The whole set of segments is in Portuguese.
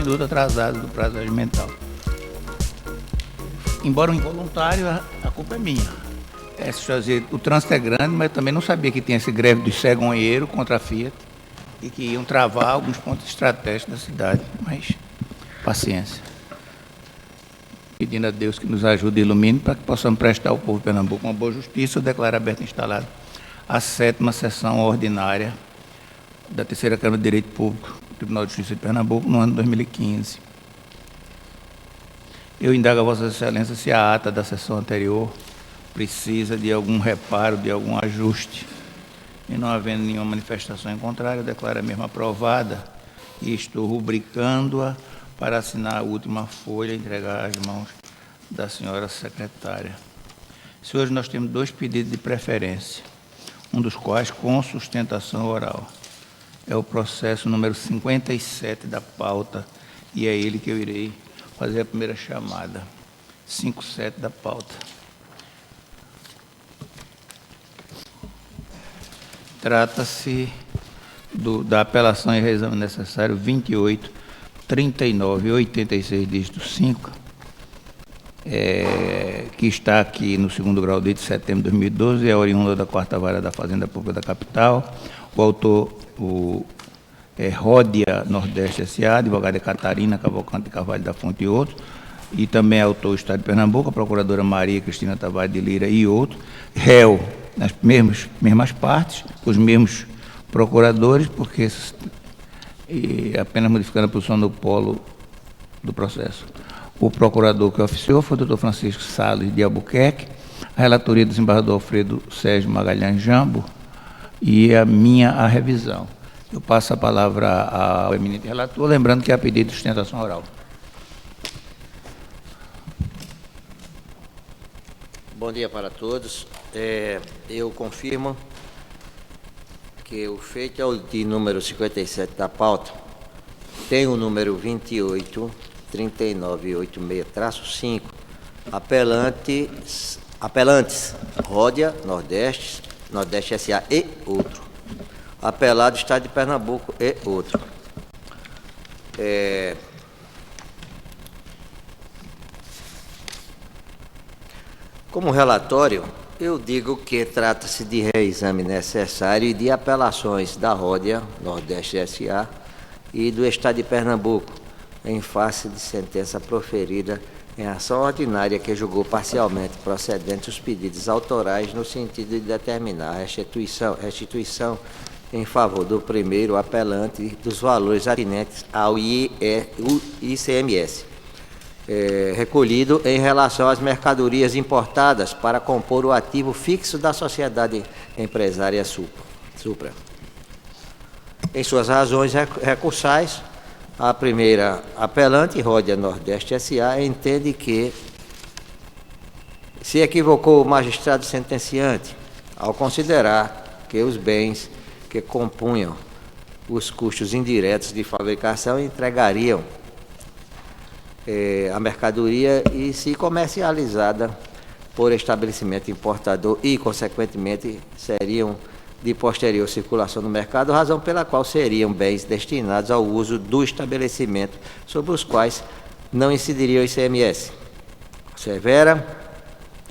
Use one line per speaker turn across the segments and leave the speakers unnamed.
minutos atrasado do prazo regimental. Embora um involuntário, a culpa é minha. O trânsito é grande, mas eu também não sabia que tinha esse greve dos cegonheiros contra a Fiat e que iam travar alguns pontos estratégicos da cidade. Mas, paciência. Pedindo a Deus que nos ajude e ilumine para que possamos prestar ao povo de Pernambuco uma boa justiça. Eu declaro aberta e instalada a 7ª sessão ordinária da 3ª Câmara de Direito Público do Tribunal de Justiça de Pernambuco no ano 2015. Eu indago a Vossa Excelência se a ata da sessão anterior precisa de algum reparo, de algum ajuste. E não havendo nenhuma manifestação em contrário, eu declaro a mesma aprovada e estou rubricando-a para assinar a última folha e entregar às mãos da senhora secretária. Se hoje nós temos 2 pedidos de preferência, um dos quais com sustentação oral. É o processo número 57 da pauta, e é ele que eu irei fazer a primeira chamada. 57 da pauta. Trata-se da apelação em reexame necessário 28, 39 e 86, dígito 5, que está aqui no 2º grau de setembro de 2012, é oriunda da 4ª Vara da Fazenda Pública da Capital. O autor, Ródia Nordeste S.A., advogada Catarina Cavalcante de Carvalho da Fonte e outros, e também é autor do Estado de Pernambuco, a procuradora Maria Cristina Tavares de Lira e outros, réu nas mesmas partes, os mesmos procuradores, porque apenas modificando a posição do polo do processo. O procurador que oficiou foi o doutor Francisco Salles de Albuquerque, a relatoria do desembargador Alfredo Sérgio Magalhães Jambo e a revisão. Eu passo a palavra ao eminente relator, lembrando que há pedido de sustentação oral.
Bom dia para todos. Eu confirmo que o feito de número 57 da pauta tem o número 283986-5, apelantes Ródia Nordeste S.A. e outro. Apelado Estado de Pernambuco e outro. Como relatório, eu digo que trata-se de reexame necessário e de apelações da Ródia Nordeste S.A. e do Estado de Pernambuco, em face de sentença proferida em ação ordinária que julgou parcialmente procedentes os pedidos autorais no sentido de determinar a restituição em favor do primeiro apelante dos valores atinentes ao ICMS, recolhido em relação às mercadorias importadas para compor o ativo fixo da sociedade empresária Supra. Em suas razões recursais, a primeira apelante, Ródia Nordeste S.A., entende que se equivocou o magistrado sentenciante ao considerar que os bens que compunham os custos indiretos de fabricação entregariam a mercadoria e, se comercializada por estabelecimento importador e, consequentemente, seriam de posterior circulação no mercado, razão pela qual seriam bens destinados ao uso do estabelecimento, sobre os quais não incidiria o ICMS. Assevera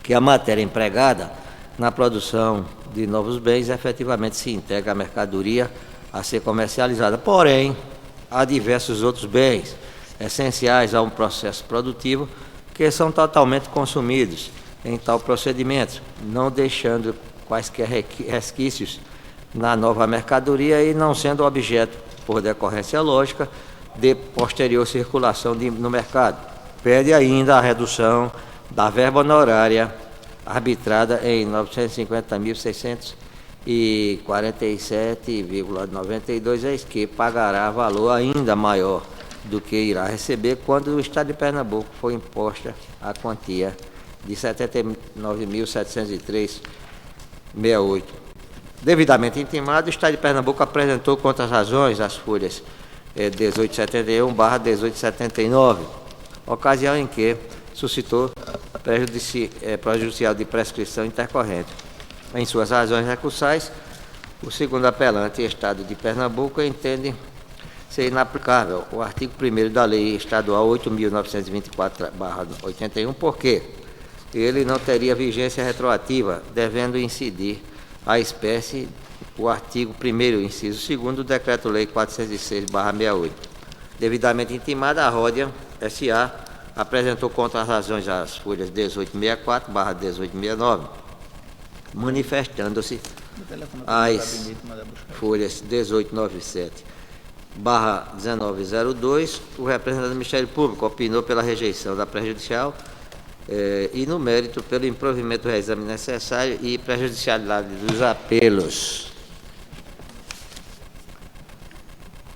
que a matéria empregada na produção de novos bens efetivamente se integra à mercadoria a ser comercializada. Porém, há diversos outros bens essenciais a um processo produtivo que são totalmente consumidos em tal procedimento, não deixando quaisquer resquícios na nova mercadoria e não sendo objeto, por decorrência lógica, de posterior circulação no mercado. Pede ainda a redução da verba honorária arbitrada em R$ 950.647,92, eis que pagará valor ainda maior do que irá receber quando o Estado de Pernambuco for imposta a quantia de R$ 79.703,68. Devidamente intimado, o Estado de Pernambuco apresentou contra as razões as folhas 1871/1879, ocasião em que suscitou prejudicial de prescrição intercorrente. Em suas razões recursais, o segundo apelante, Estado de Pernambuco, entende ser inaplicável o artigo 1º da Lei Estadual 8.924/81, porque ele não teria vigência retroativa, devendo incidir a espécie o artigo 1º, inciso 2º do Decreto-Lei 406/68. Devidamente intimada, a Ródia S.A. apresentou contra as razões as folhas 1864/1869, manifestando-se as folhas 1897/1902, o representante do Ministério Público opinou pela rejeição da prejudicial e, no mérito, pelo improvimento do reexame necessário e prejudicialidade dos apelos.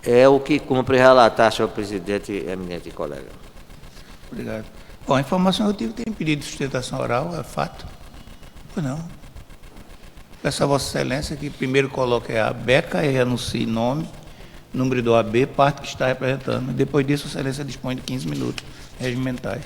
É o que cumpre relatar, senhor presidente, eminente colega.
Obrigado. Bom, a informação que eu tive tem pedido de sustentação oral, é fato? Pois não. Peço a Vossa Excelência que primeiro coloque a beca e anuncie nome, número do AB, parte que está representando. E depois disso, Vossa Excelência dispõe de 15 minutos regimentais.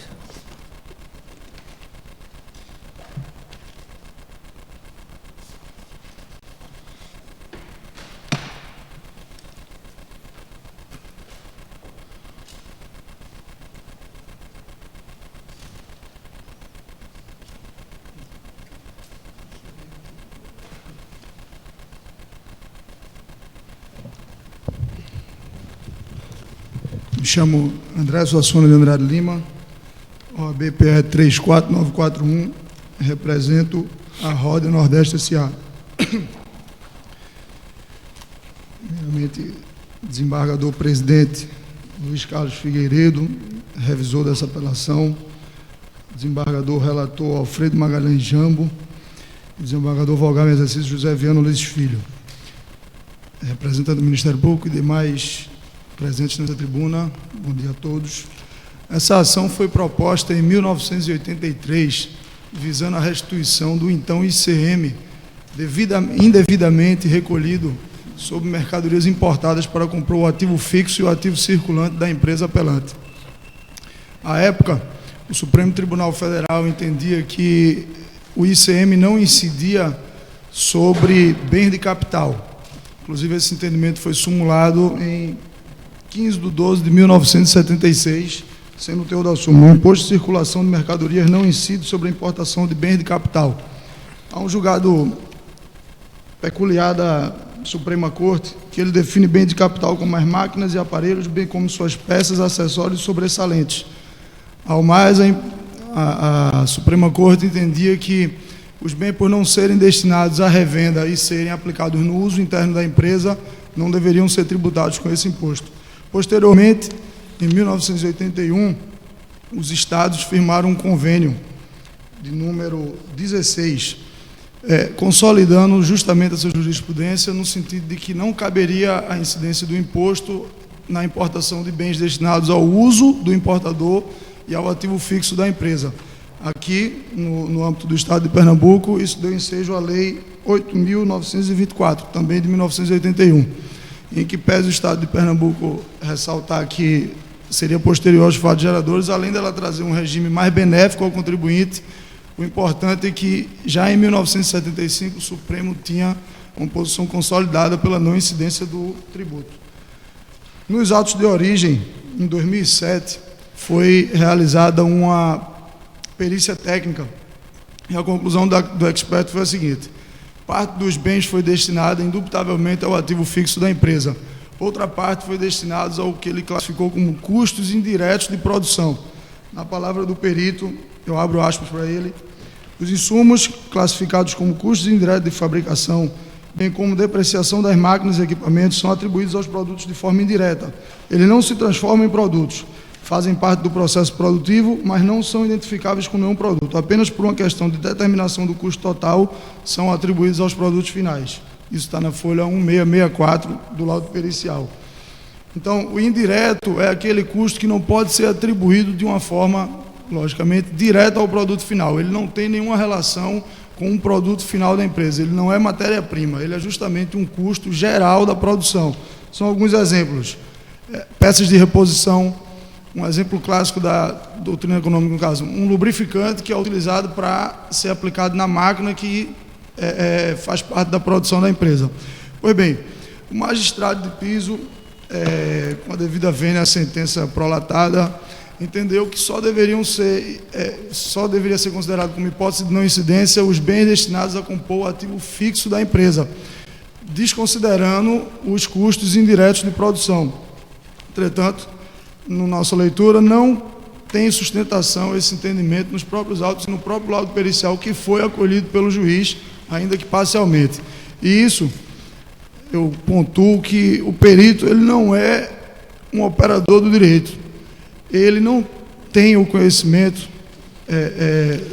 Me chamo André Suassuna de Andrade Lima, OAB PE 34941, represento a Ródia Nordeste S.A. Primeiramente, desembargador presidente Luiz Carlos Figueiredo, revisor dessa apelação, desembargador relator Alfredo Magalhães Jambo, desembargador vogal em exercício José Viano Luiz Filho, representante do Ministério Público e demais presentes nessa tribuna, bom dia a todos. Essa ação foi proposta em 1983, visando a restituição do então ICM, indevidamente recolhido sobre mercadorias importadas para comprar o ativo fixo e o ativo circulante da empresa apelante. À época, o Supremo Tribunal Federal entendia que o ICM não incidia sobre bens de capital. Inclusive, esse entendimento foi sumulado em 15 de 12 de 1976, sendo o teor da súmula: o imposto de circulação de mercadorias não incide sobre a importação de bens de capital. Há um julgado peculiar da Suprema Corte, que ele define bens de capital como as máquinas e aparelhos, bem como suas peças, acessórios e sobressalentes. Ao mais, a Suprema Corte entendia que os bens, por não serem destinados à revenda e serem aplicados no uso interno da empresa, não deveriam ser tributados com esse imposto. Posteriormente, em 1981, os estados firmaram um convênio de número 16, consolidando justamente essa jurisprudência no sentido de que não caberia a incidência do imposto na importação de bens destinados ao uso do importador e ao ativo fixo da empresa. Aqui, no âmbito do Estado de Pernambuco, isso deu ensejo à Lei 8.924, também de 1981, em que pese o Estado de Pernambuco ressaltar que seria posterior aos fatos geradores, além dela trazer um regime mais benéfico ao contribuinte, o importante é que, já em 1975, o Supremo tinha uma posição consolidada pela não incidência do tributo. Nos autos de origem, em 2007, foi realizada uma perícia técnica, e a conclusão do expert foi a seguinte: parte dos bens foi destinada, indubitavelmente, ao ativo fixo da empresa. Outra parte foi destinada ao que ele classificou como custos indiretos de produção. Na palavra do perito, eu abro aspas para ele: os insumos classificados como custos indiretos de fabricação, bem como depreciação das máquinas e equipamentos, são atribuídos aos produtos de forma indireta. Eles não se transformam em produtos, fazem parte do processo produtivo, mas não são identificáveis com nenhum produto. Apenas por uma questão de determinação do custo total, são atribuídos aos produtos finais. Isso está na folha 1664 do laudo pericial. Então, o indireto é aquele custo que não pode ser atribuído de uma forma, logicamente, direta ao produto final. Ele não tem nenhuma relação com o produto final da empresa. Ele não é matéria-prima, ele é justamente um custo geral da produção. São alguns exemplos. Peças de reposição. Um exemplo clássico da doutrina econômica, no caso, um lubrificante que é utilizado para ser aplicado na máquina que faz parte da produção da empresa. Pois bem, o magistrado de piso com a devida vênia à sentença prolatada, entendeu que só deveria ser considerado como hipótese de não incidência os bens destinados a compor o ativo fixo da empresa, desconsiderando os custos indiretos de produção. Entretanto, na nossa leitura, não tem sustentação esse entendimento nos próprios autos e no próprio laudo pericial que foi acolhido pelo juiz, ainda que parcialmente. E isso, eu pontuo que o perito ele não é um operador do direito. Ele não tem o conhecimento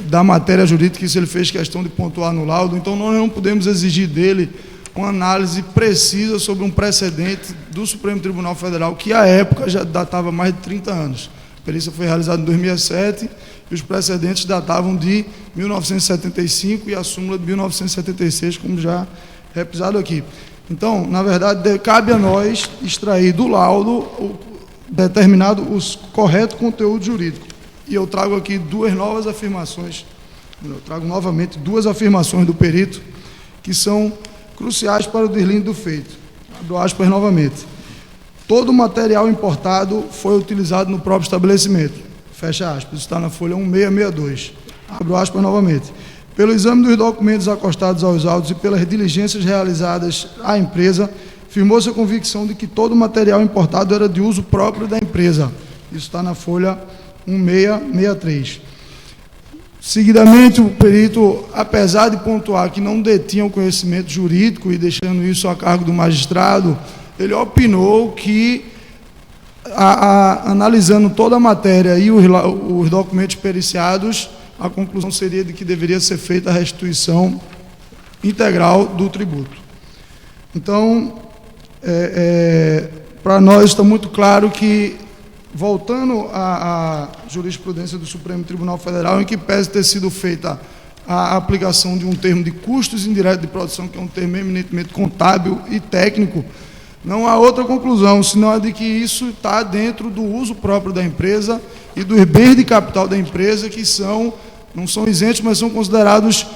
da matéria jurídica, isso ele fez questão de pontuar no laudo, então nós não podemos exigir dele uma análise precisa sobre um precedente do Supremo Tribunal Federal, que à época já datava mais de 30 anos. A perícia foi realizada em 2007 e os precedentes datavam de 1975 e a súmula de 1976, como já repisado aqui. Então, na verdade, cabe a nós extrair do laudo determinado o correto conteúdo jurídico. E eu trago aqui novamente duas afirmações do perito que são cruciais para o deslinde do feito. Abro aspas novamente. Todo o material importado foi utilizado no próprio estabelecimento. Fecha aspas. Está na folha 1662. Abro aspas novamente. Pelo exame dos documentos acostados aos autos e pelas diligências realizadas à empresa, firmou-se a convicção de que todo o material importado era de uso próprio da empresa. Isso está na folha 1663. Seguidamente, o perito, apesar de pontuar que não detinha o conhecimento jurídico e deixando isso a cargo do magistrado, ele opinou que, analisando toda a matéria e os documentos periciados, a conclusão seria de que deveria ser feita a restituição integral do tributo. Então, para nós está muito claro que, voltando à jurisprudência do Supremo Tribunal Federal, em que pese ter sido feita a aplicação de um termo de custos indiretos de produção, que é um termo eminentemente contábil e técnico, não há outra conclusão, senão a de que isso está dentro do uso próprio da empresa e dos bens de capital da empresa, que não são isentos, mas são considerados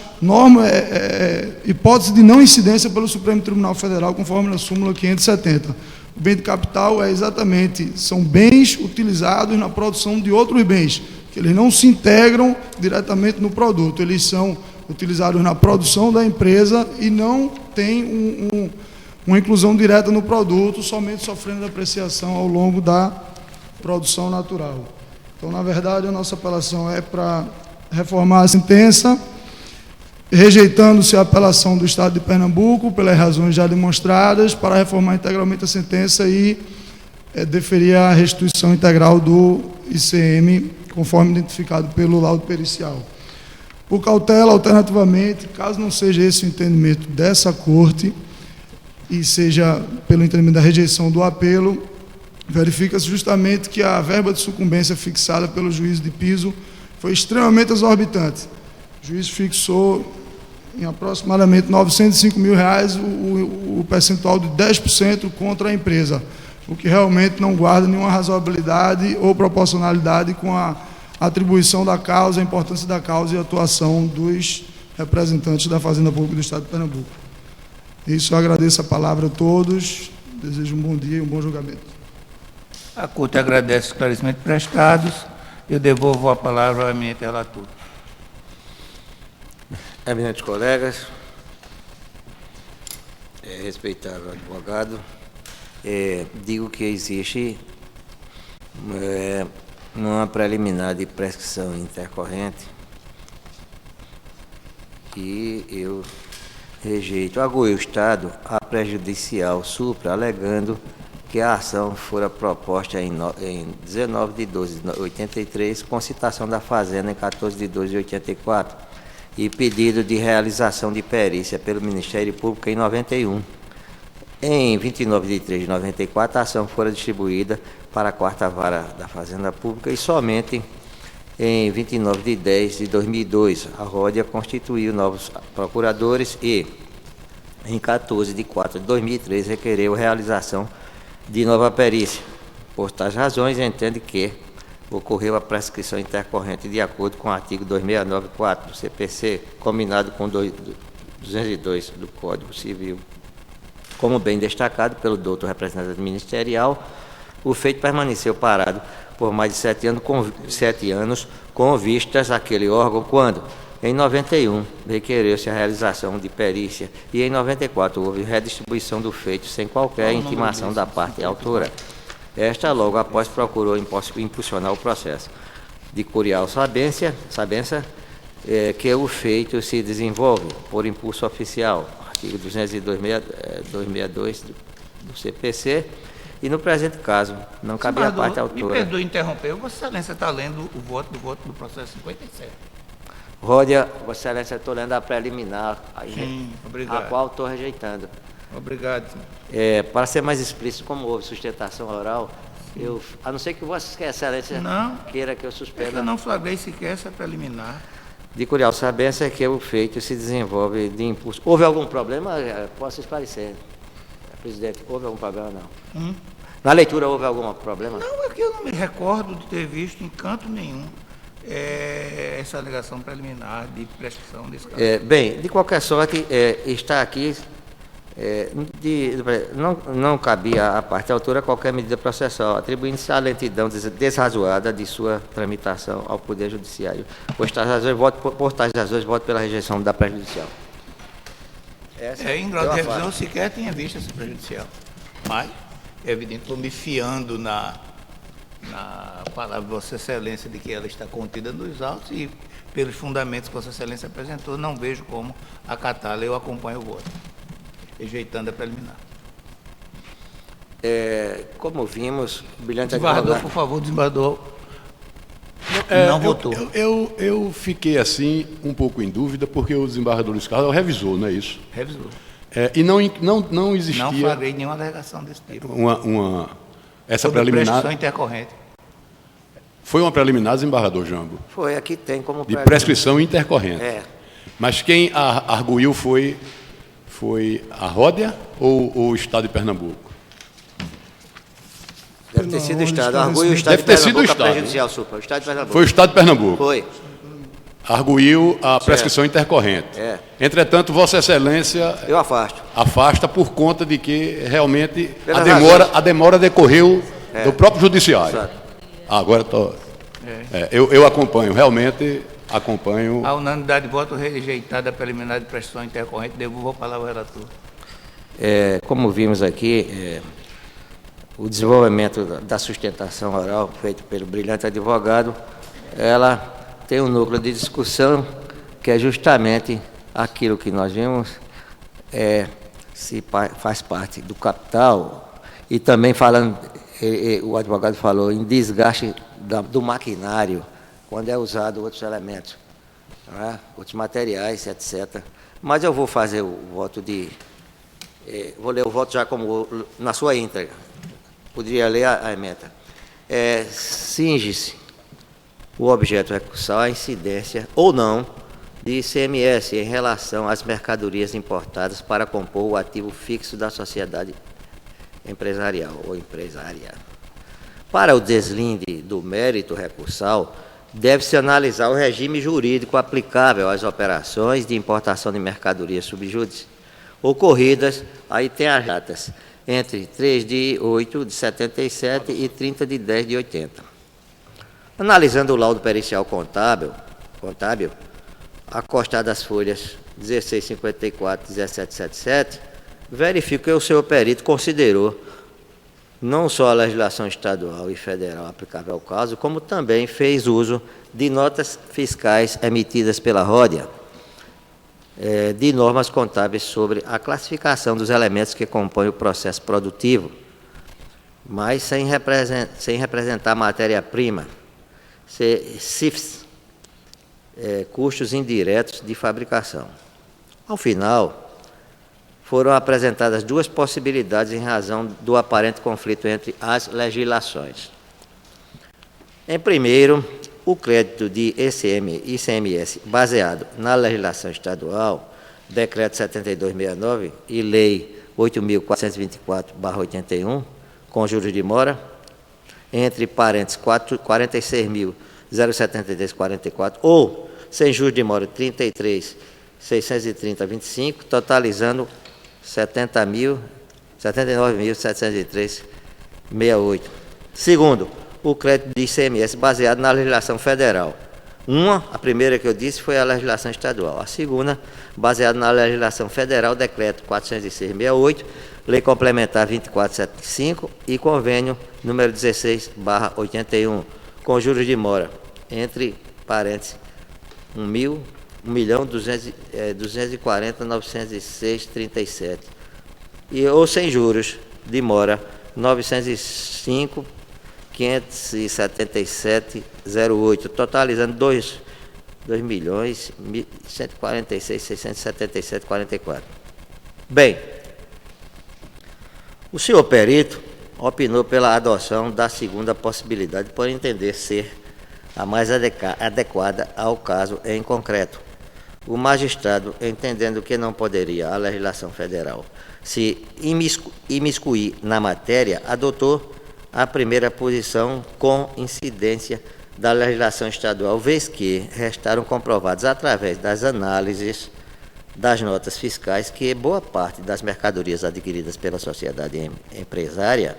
hipótese de não incidência pelo Supremo Tribunal Federal, conforme a súmula 570. O bem de capital são bens utilizados na produção de outros bens, que eles não se integram diretamente no produto, eles são utilizados na produção da empresa e não têm uma inclusão direta no produto, somente sofrendo apreciação ao longo da produção natural. Então, na verdade, a nossa apelação é para reformar a sentença, rejeitando-se a apelação do Estado de Pernambuco, pelas razões já demonstradas, para reformar integralmente a sentença e deferir a restituição integral do ICM, conforme identificado pelo laudo pericial. Por cautela, alternativamente, caso não seja esse o entendimento dessa Corte, e seja pelo entendimento da rejeição do apelo, verifica-se justamente que a verba de sucumbência fixada pelo juízo de piso foi extremamente exorbitante. O juiz fixou em aproximadamente R$ 905 mil o percentual de 10% contra a empresa, o que realmente não guarda nenhuma razoabilidade ou proporcionalidade com a atribuição da causa, a importância da causa e a atuação dos representantes da Fazenda Pública do Estado de Pernambuco. Isso, eu agradeço a palavra a todos, desejo um bom dia e um bom julgamento.
A Corte agradece os esclarecimentos prestados. Eu devolvo a palavra ao eminente relator.
Eminentes colegas, respeitável advogado, digo que existe uma preliminar de prescrição intercorrente e eu rejeito. Agora, o Estado, a prejudicial supra, alegando que a ação fora proposta em 19 de 12 de 83, com citação da Fazenda em 14 de 12 de 84, e pedido de realização de perícia pelo Ministério Público em 91. Em 29 de 3 de 94, a ação fora distribuída para a 4ª Vara da Fazenda Pública e somente em 29 de 10 de 2002, a Ródia constituiu novos procuradores e, em 14 de 4 de 2003, requereu a realização de nova perícia. Por tais razões, entende que ocorreu a prescrição intercorrente de acordo com o artigo 269.4 do CPC, combinado com 202 do Código Civil. Como bem destacado pelo doutor representante ministerial, o feito permaneceu parado por mais de 7 anos com vistas àquele órgão quando, em 91, requereu-se a realização de perícia e em 94 houve redistribuição do feito sem qualquer intimação da parte autora. Esta, logo após, procurou impulsionar o processo. De curial sabência, que o feito se desenvolve por impulso oficial, artigo 262 do CPC, e no presente caso, não cabia à parte autora.
Me perdoe interromper, Vossa Excelência está lendo o voto do processo 57.
Ródia, Vossa Excelência, estou lendo a preliminar,
Sim, obrigado.
a qual estou rejeitando.
Obrigado.
Para ser mais explícito, como houve sustentação oral, a não ser que Vossa Excelência queira que eu suspenda.
Eu não flagrei sequer essa preliminar.
De curial sabência que o feito se desenvolve de impulso. Houve algum problema? Posso esclarecer. Presidente, houve algum problema? Não. Na leitura houve algum problema?
Não, é que eu não me recordo de ter visto em canto nenhum essa alegação preliminar de prescrição desse caso.
Bem, de qualquer sorte, está aqui, não cabia à parte autora qualquer medida processual, atribuindo-se à lentidão desrazoada de sua tramitação ao Poder Judiciário. Por tais razões, voto pela rejeição da prejudicial.
Em grau de revisão, eu sequer tinha visto essa prejudicial. Mas, é evidente, estou me fiando na palavra de Vossa Excelência de que ela está contida nos autos e, pelos fundamentos que Vossa Excelência apresentou, não vejo como acatá-la. Eu acompanho o voto, rejeitando a preliminar.
Como vimos, o brilhante
desembargador,
advogado...
por favor, desembargador. Não votou.
Eu fiquei assim um pouco em dúvida, porque o desembargador Luiz Carlos revisou, não é isso?
Revisou.
E não existia...
Não flagrei nenhuma alegação desse tipo.
Essa preliminar...
prescrição intercorrente.
Foi uma preliminar, desembargador Jambo?
Foi, aqui tem como...
De prescrição intercorrente. Mas quem arguiu foi a Ródia ou o Estado de Pernambuco?
Deve ter sido o Estado. Arguiu o Estado
Deve ter sido o Estado.
Prejudicial supra. O Estado de Pernambuco.
Foi o Estado de Pernambuco.
Foi.
Arguiu a prescrição intercorrente. Entretanto, Vossa Excelência...
Eu afasto.
Afasta por conta de que realmente
Pelas
a demora decorreu do próprio Judiciário.
Exato.
Agora estou... Eu acompanho, realmente acompanho...
A unanimidade de voto rejeitada a preliminar de prescrição intercorrente, devolvo a palavra ao relator.
Como vimos aqui, o desenvolvimento da sustentação oral feito pelo brilhante advogado, ela tem um núcleo de discussão que é justamente aquilo que nós vimos, se faz parte do capital, e também falando, o advogado falou em desgaste do maquinário, quando é usado outros elementos, outros materiais, etc. Mas eu vou fazer o voto vou ler o voto já como na sua íntegra. Poderia ler a emenda. Cinge-se o objeto recursal à incidência ou não de ICMS em relação às mercadorias importadas para compor o ativo fixo da sociedade empresarial ou empresária. Para o deslinde do mérito recursal, deve-se analisar o regime jurídico aplicável às operações de importação de mercadorias subjúdice ocorridas, aí tem as datas, entre 3 de 8 de 77 e 30 de 10 de 80. Analisando o laudo pericial contábil, acostado às folhas 1654 e 1777, verifico que o senhor perito considerou não só a legislação estadual e federal aplicável ao caso, como também fez uso de notas fiscais emitidas pela Ródia, de normas contábeis sobre a classificação dos elementos que compõem o processo produtivo, mas sem representar matéria-prima, CIFs, custos indiretos de fabricação. Ao final, foram apresentadas duas possibilidades em razão do aparente conflito entre as legislações. Em primeiro, o crédito de ICMS baseado na legislação estadual, Decreto 7269 e Lei 8.424/81, com juros de mora, entre parênteses 46.073,44 ou sem juros de mora 33.630,25, totalizando 70.000 79.703,68. Segundo, o crédito de ICMS baseado na legislação federal. A primeira que eu disse foi a legislação estadual. A segunda, baseada na legislação federal, decreto 406/68, lei complementar 2475 e convênio número 16/81, com juros de mora, entre parênteses, 1.240.906,37. Ou sem juros de mora, 905.577,08, totalizando 2.146.677,44. Bem, o senhor perito opinou pela adoção da segunda possibilidade, por entender ser a mais adequada ao caso em concreto. O magistrado, entendendo que não poderia a legislação federal se imiscuir na matéria, adotou a primeira posição com incidência da legislação estadual, vez que restaram comprovados através das análises das notas fiscais que boa parte das mercadorias adquiridas pela sociedade empresária,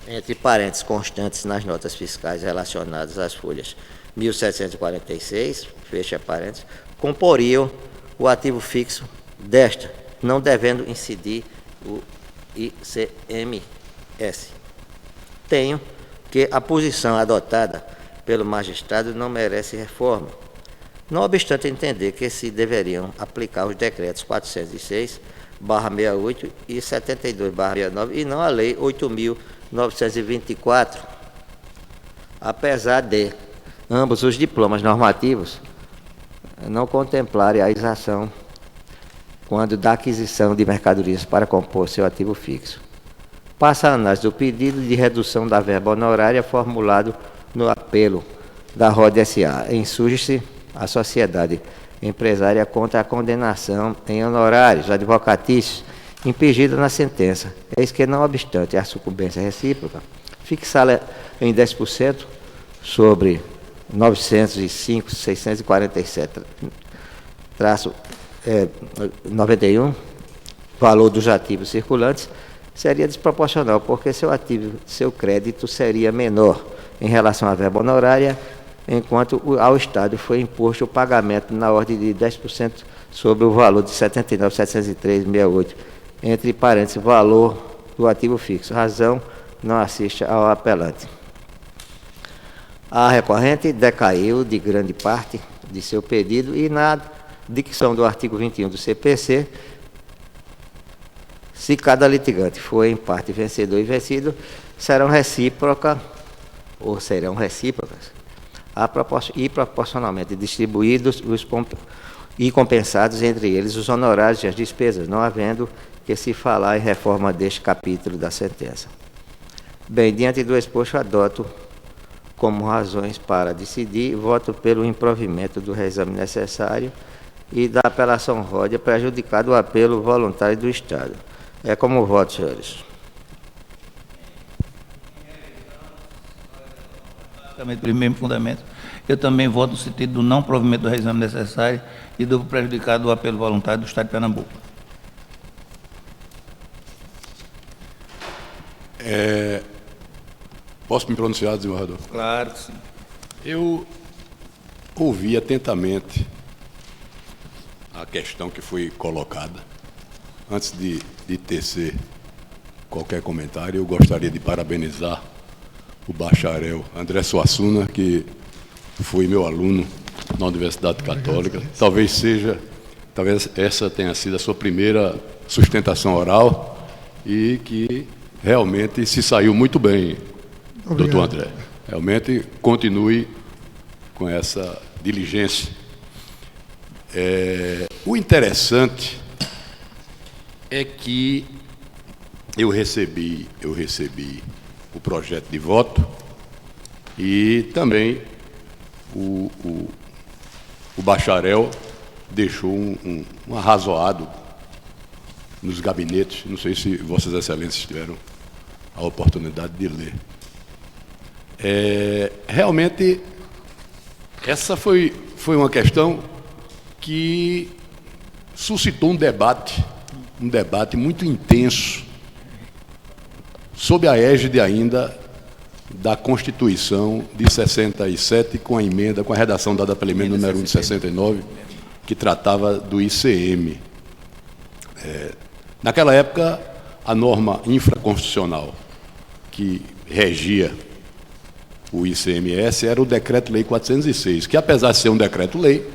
entre parênteses constantes nas notas fiscais relacionadas às folhas 1746, fecha parênteses, comporiam o ativo fixo desta, não devendo incidir o ICMS. Tenho que a posição adotada pelo magistrado não merece reforma, não obstante entender que se deveriam aplicar os decretos 406/68 e 72/69 e não a lei 8.924, apesar de ambos os diplomas normativos não contemplarem a isenção quando da aquisição de mercadorias para compor seu ativo fixo. Passa a análise do pedido de redução da verba honorária formulado no apelo da ROD SA. Insurge-se a sociedade empresária contra a condenação em honorários advocatícios impingida na sentença. Eis que, não obstante a sucumbência recíproca, fixá-la em 10% sobre 905.647-91, valor dos ativos circulantes, seria desproporcional, porque seu crédito seria menor em relação à verba honorária, enquanto ao Estado foi imposto o pagamento na ordem de 10% sobre o valor de 79.703,68, entre parênteses, valor do ativo fixo. Razão não assiste ao apelante. A recorrente decaiu de grande parte de seu pedido e, na dicção do artigo 21 do CPC, se cada litigante for em parte vencedor e vencido, serão recíprocas e proporcionalmente distribuídos e compensados entre eles os honorários e as despesas, não havendo que se falar em reforma deste capítulo da sentença. Bem, diante do exposto, adoto como razões para decidir, voto pelo improvimento do reexame necessário e da apelação ROD, prejudicado o apelo voluntário do Estado. É como voto, senhores.
Pelo mesmo fundamento, eu também voto no sentido do não provimento do reexame necessário e do prejudicado do apelo voluntário do Estado de Pernambuco.
Posso me pronunciar, desembargador?
Claro que sim.
Eu ouvi atentamente a questão que foi colocada. Antes de tecer qualquer comentário, eu gostaria de parabenizar o bacharel André Suassuna, que foi meu aluno na Universidade Católica. Talvez essa tenha sido a sua primeira sustentação oral e que realmente se saiu muito bem, doutor André. Realmente continue com essa diligência. O interessante é que eu recebi o projeto de voto e também o bacharel deixou um arrazoado nos gabinetes. Não sei se Vossas Excelências tiveram a oportunidade de ler. Realmente, essa foi uma questão que suscitou um debate muito intenso sob a égide ainda da Constituição de 67, com a emenda, com a redação dada pela emenda número 1 de 69, que tratava do ICM. Naquela época, a norma infraconstitucional que regia o ICMS era o Decreto-Lei 406, que, apesar de ser um decreto-lei,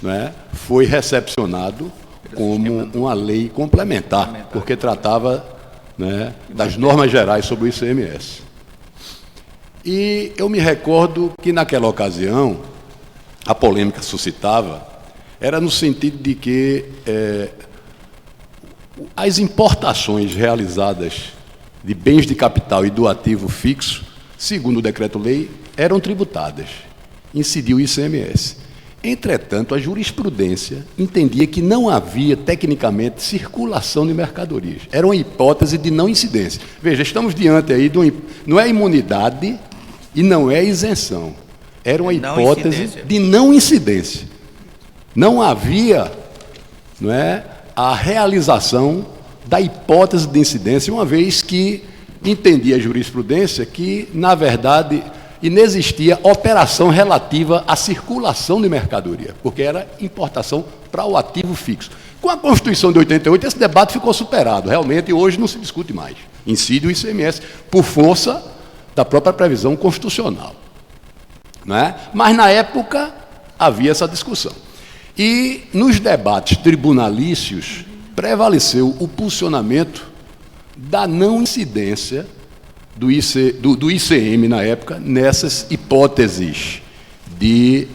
né, foi recepcionado como uma lei complementar, porque tratava, né, das normas gerais sobre o ICMS. E eu me recordo que, naquela ocasião, a polêmica suscitava era no sentido de que as importações realizadas de bens de capital e do ativo fixo, segundo o decreto-lei, eram tributadas. Incidiu o ICMS. Entretanto, a jurisprudência entendia que não havia, tecnicamente, circulação de mercadorias. Era uma hipótese de não incidência. Veja, estamos diante aí de não é imunidade e não é isenção. Era uma hipótese de não incidência. Não havia, não é, a realização da hipótese de incidência, uma vez que entendia a jurisprudência que, na verdade, inexistia operação relativa à circulação de mercadoria, porque era importação para o ativo fixo. Com a Constituição de 88, esse debate ficou superado. Realmente, hoje não se discute mais. Incide o ICMS por força da própria previsão constitucional. Não é? Mas, na época, havia essa discussão. E, nos debates tribunalícios, prevaleceu o posicionamento da não incidência do ICM, na época, nessas hipóteses de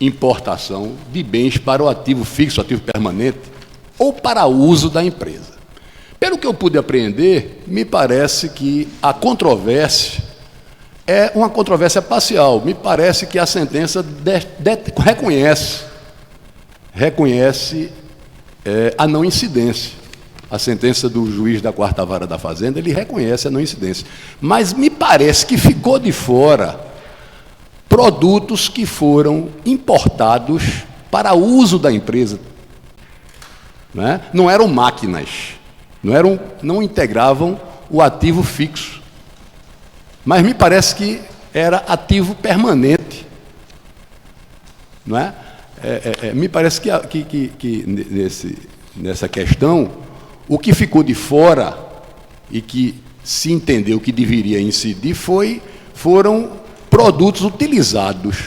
importação de bens para o ativo fixo, ativo permanente, ou para uso da empresa. Pelo que eu pude apreender, me parece que a controvérsia é uma controvérsia parcial. Me parece que a sentença reconhece a não incidência. A sentença do juiz da 4ª Vara da Fazenda, ele reconhece a não incidência. Mas me parece que ficou de fora produtos que foram importados para uso da empresa. Não eram máquinas, não integravam o ativo fixo. Mas me parece que era ativo permanente. Não é? Me parece que nessa questão, o que ficou de fora e que se entendeu que deveria incidir foram produtos utilizados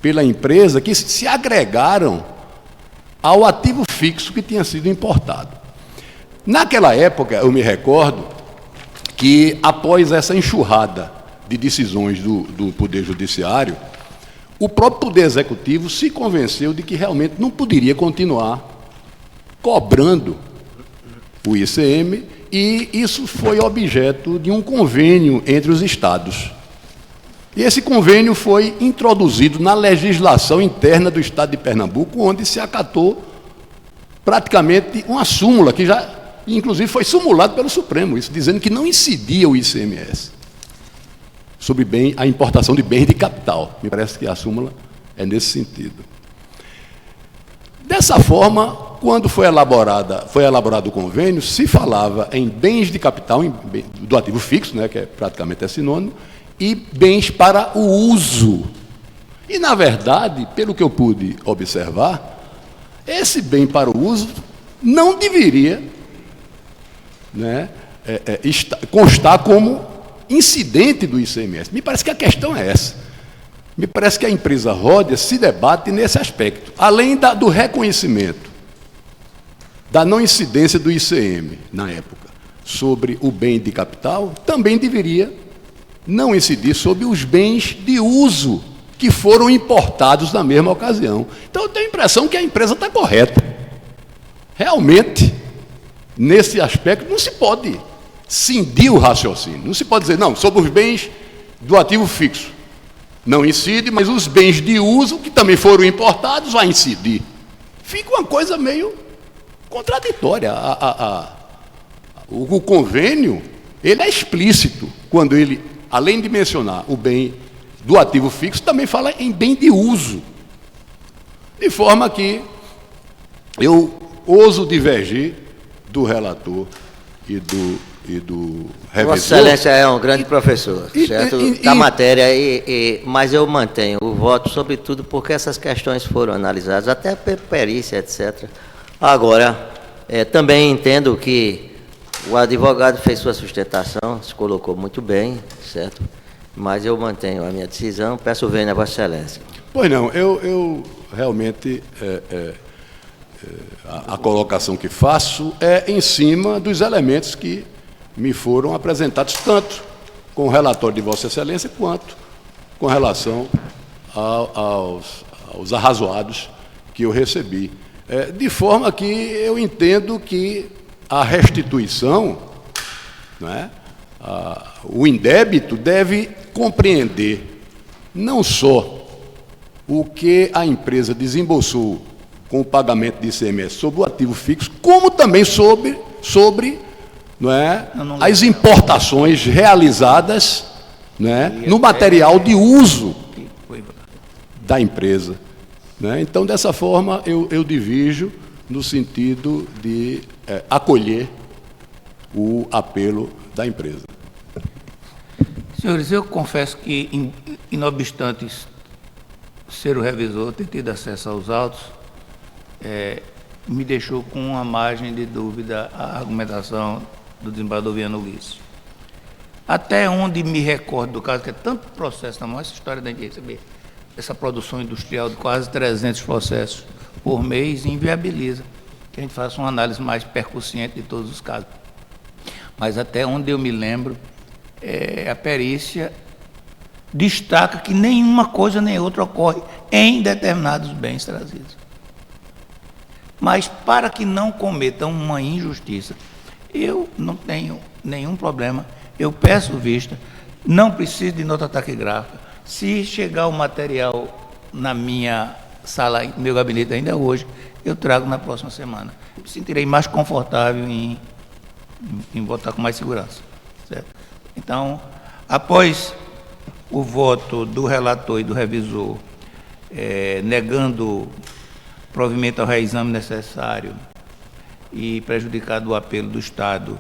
pela empresa que se agregaram ao ativo fixo que tinha sido importado. Naquela época, eu me recordo que, após essa enxurrada de decisões do Poder Judiciário, o próprio Poder Executivo se convenceu de que realmente não poderia continuar cobrando o ICM, e isso foi objeto de um convênio entre os estados. E esse convênio foi introduzido na legislação interna do estado de Pernambuco, onde se acatou praticamente uma súmula, que já, inclusive, foi sumulado pelo Supremo, isso dizendo que não incidia o ICMS sobre a importação de bens de capital. Me parece que a súmula é nesse sentido. Dessa forma, quando foi elaborado o convênio, se falava em bens de capital, do ativo fixo, né, que praticamente é sinônimo, e bens para o uso. E, na verdade, pelo que eu pude observar, esse bem para o uso não deveria, né, constar como incidente do ICMS. Me parece que a questão é essa. Me parece que a empresa Rhodia se debate nesse aspecto. Além do reconhecimento da não incidência do ICM, na época, sobre o bem de capital, também deveria não incidir sobre os bens de uso que foram importados na mesma ocasião. Então, eu tenho a impressão que a empresa está correta. Realmente, nesse aspecto, não se pode cindir o raciocínio. Não se pode dizer, não, sobre os bens do ativo fixo não incide, mas os bens de uso, que também foram importados, vai incidir. Fica uma coisa meio contraditória. O convênio, ele é explícito, quando ele, além de mencionar o bem do ativo fixo, também fala em bem de uso. De forma que eu ouso divergir do relator do revisor.
Vossa Excelência é um grande professor, certo? Da matéria, mas eu mantenho o voto, sobretudo porque essas questões foram analisadas, até perícia, etc. Agora, também entendo que o advogado fez sua sustentação, se colocou muito bem, certo? Mas eu mantenho a minha decisão, peço vênia a Vossa Excelência.
Pois não, eu realmente, a colocação que faço é em cima dos elementos que me foram apresentados, tanto com o relatório de Vossa Excelência, quanto com relação aos arrazoados que eu recebi. De forma que eu entendo que a restituição, né, o indébito deve compreender não só o que a empresa desembolsou com o pagamento de ICMS sobre o ativo fixo, como também sobre não é, as importações realizadas, né, no material de uso da empresa. Né? Então, dessa forma, eu divijo no sentido de acolher o apelo da empresa.
Senhores, eu confesso que, inobstante ser o revisor, ter tido acesso aos autos, me deixou com uma margem de dúvida a argumentação do desembargador Viana Ulisses. Até onde me recordo do caso, que é tanto processo na mão, essa história da gente receber essa produção industrial de quase 300 processos por mês inviabiliza que a gente faça uma análise mais percussiente de todos os casos. Mas até onde eu me lembro, a perícia destaca que nenhuma coisa nem outra ocorre em determinados bens trazidos. Mas para que não cometam uma injustiça, eu não tenho nenhum problema, eu peço vista, não preciso de nota taquigráfica. Se chegar o material na minha sala, no meu gabinete ainda hoje, eu trago na próxima semana. Me sentirei mais confortável em votar com mais segurança. Certo? Então, após o voto do relator e do revisor, negando provimento ao reexame necessário e prejudicado o apelo do Estado,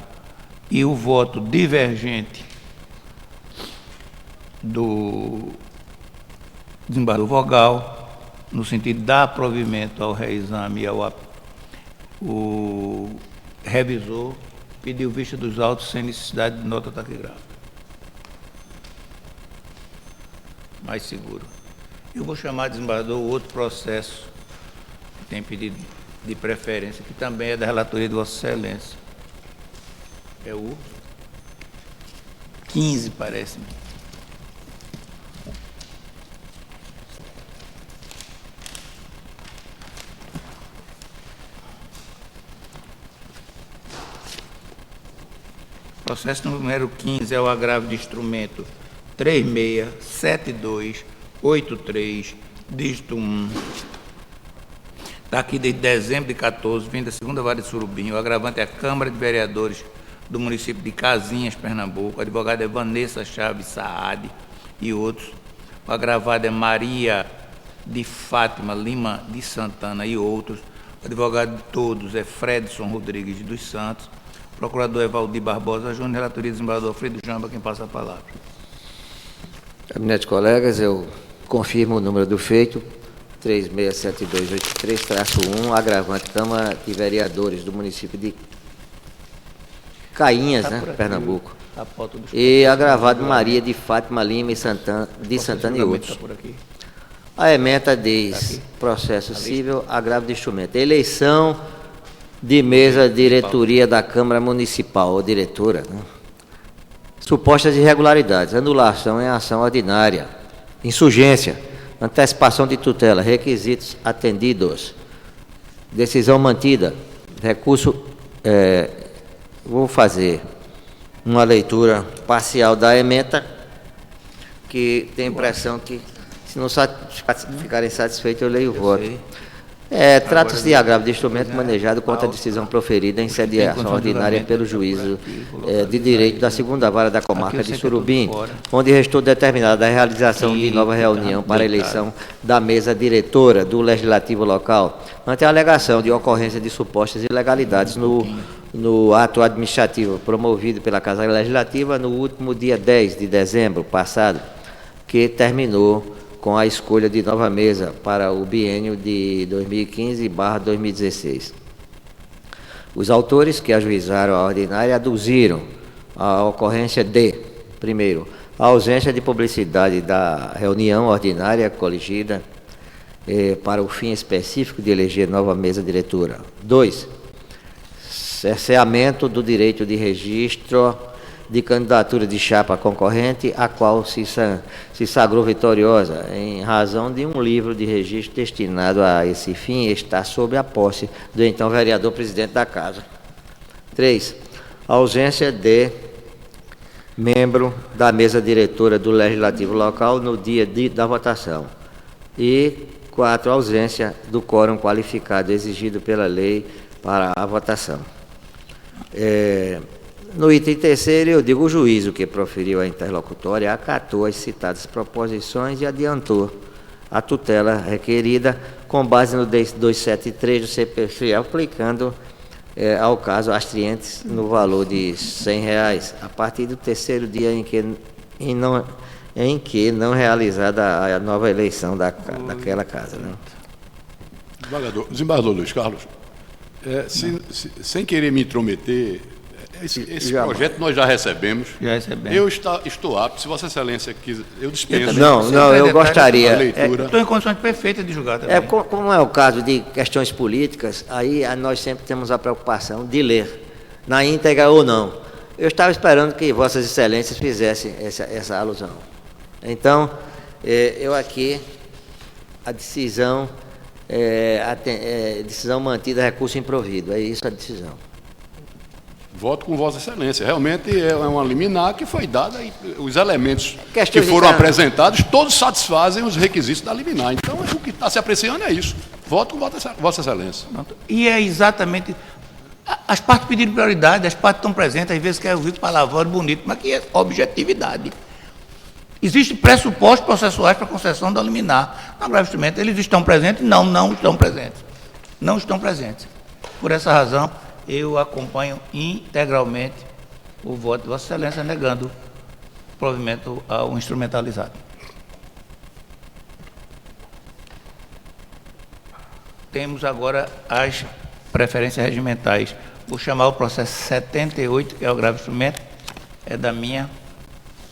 e o voto divergente do desembargador Vogal, no sentido de dar provimento ao reexame e o revisor pediu vista dos autos sem necessidade de nota taquigráfica. Mais seguro. Eu vou chamar, desembargador, o outro processo que tem pedido de preferência, que também é da relatoria de Vossa Excelência. É o 15, parece-me. Processo número 15 é o agravo de instrumento 367283, dígito 1. Está aqui desde dezembro de 14, vindo da segunda vara de Surubim. O agravante é a Câmara de Vereadores do município de Casinhas, Pernambuco. O advogado é Vanessa Chaves Saad e outros. O agravado é Maria de Fátima Lima de Santana e outros. O advogado de todos é Fredson Rodrigues dos Santos. O procurador é Valdir Barbosa Júnior, relatoria do desembargador Alfredo Jamba, quem passa a palavra.
Gabinete de colegas, eu confirmo o número do feito, 367283-1, agravante Câmara de Vereadores do município de Cainhas, Pernambuco. E agravado Maria de Fátima Lima e de Santana e outros. A ementa diz, processo civil, agravo de instrumento. Eleição de mesa diretoria da Câmara Municipal, ou diretora, supostas irregularidades, anulação em ação ordinária, insurgência, antecipação de tutela, requisitos atendidos, decisão mantida, recurso, vou fazer uma leitura parcial da ementa, que tem a impressão que, se não ficarem satisfeitos, eu leio o voto. Trata-se de agravo de instrumento manejado contra a decisão proferida em sede de ação ordinária pelo juízo de direito da segunda vara da comarca de Surubim, onde restou determinada a realização de nova reunião para a eleição da mesa diretora do Legislativo local, ante a alegação de ocorrência de supostas ilegalidades no ato administrativo promovido pela Casa Legislativa no último dia 10 de dezembro passado, que terminou com a escolha de nova mesa para o biênio de 2015/2016. Os autores que ajuizaram a ordinária aduziram a ocorrência de, primeiro, a ausência de publicidade da reunião ordinária coligida para o fim específico de eleger nova mesa diretora. 2, cerceamento do direito de registro de candidatura de chapa concorrente, a qual se sagrou vitoriosa, em razão de um livro de registro destinado a esse fim estar sob a posse do então vereador presidente da Casa. 3. Ausência de membro da mesa diretora do Legislativo local no dia da votação. E 4. Ausência do quórum qualificado exigido pela lei para a votação. No item terceiro, eu digo o juízo que proferiu a interlocutória acatou as citadas proposições e adiantou a tutela requerida com base no 273 do CPC, aplicando ao caso astrientes no valor de R$100, a partir do terceiro dia em que não realizada a nova eleição daquela casa. Né?
Desembargador Luiz Carlos, sem querer me intrometer, esse projeto nós já recebemos. Eu estou apto, se Vossa Excelência quiser, eu dispenso.
Eu gostaria.
Estou em condições perfeitas de julgar também.
Como é o caso de questões políticas, aí nós sempre temos a preocupação de ler, na íntegra ou não. Eu estava esperando que Vossas Excelências fizessem essa alusão. Então, eu aqui, a decisão mantida, recurso improvido, é isso a decisão.
Voto com Vossa Excelência. Realmente é uma liminar que foi dada e os elementos que foram apresentados, todos satisfazem os requisitos da liminar. Então, o que está se apreciando é isso. Voto com Vossa Excelência.
E é exatamente... As partes pediram prioridade, as partes estão presentes, às vezes querem ouvir palavrão bonito, mas que é objetividade. Existem pressupostos processuais para a concessão da liminar. No agravo instrumento, eles estão presentes? Não estão presentes. Não estão presentes. Por essa razão, eu acompanho integralmente o voto de Vossa Excelência, negando o provimento ao instrumentalizado. Temos agora as preferências regimentais. Vou chamar o processo 78, que é o agravo instrumento, é da minha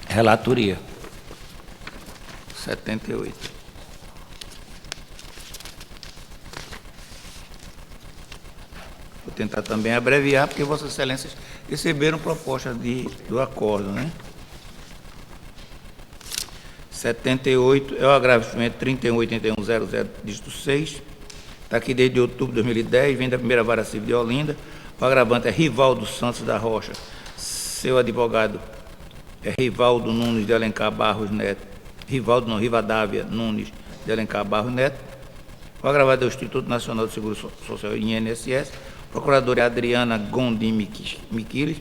relatoria. 78. Vou tentar também abreviar, porque Vossas Excelências receberam proposta do acordo, né? 78 é o agravo instrumento 318100, dígito 6. Está aqui desde outubro de 2010, vem da primeira vara civil de Olinda. O agravante é Rivaldo Santos da Rocha. Seu advogado é Rivaldo Nunes de Alencar Barros Neto. Rivadávia Nunes de Alencar Barros Neto. O agravado é o Instituto Nacional de Seguro Social, INSS. O procurador é Adriana Gondim Miquiles.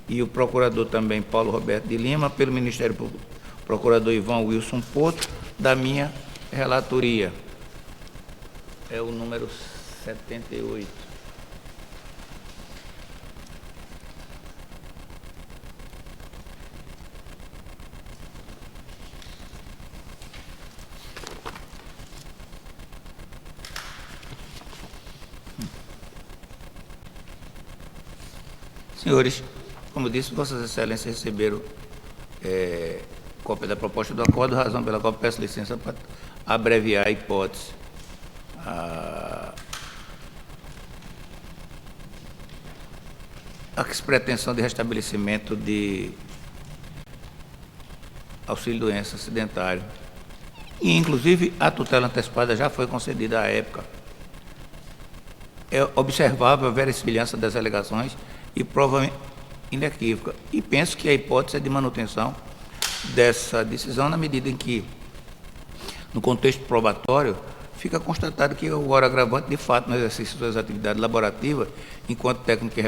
E o procurador também, Paulo Roberto de Lima, pelo Ministério Público, procurador Ivan Wilson Porto, da minha relatoria. É o número 78. Senhores, como disse, Vossas Excelências receberam cópia da proposta do acordo, razão pela qual peço licença para abreviar a hipótese. A pretensão de restabelecimento de auxílio-doença acidentário. E, inclusive, a tutela antecipada já foi concedida à época. É observável a verossimilhança das alegações e prova inequívoca. E penso que a hipótese é de manutenção dessa decisão, na medida em que, no contexto probatório, fica constatado que o agravante, de fato, no exercício das atividades laborativas, enquanto técnico em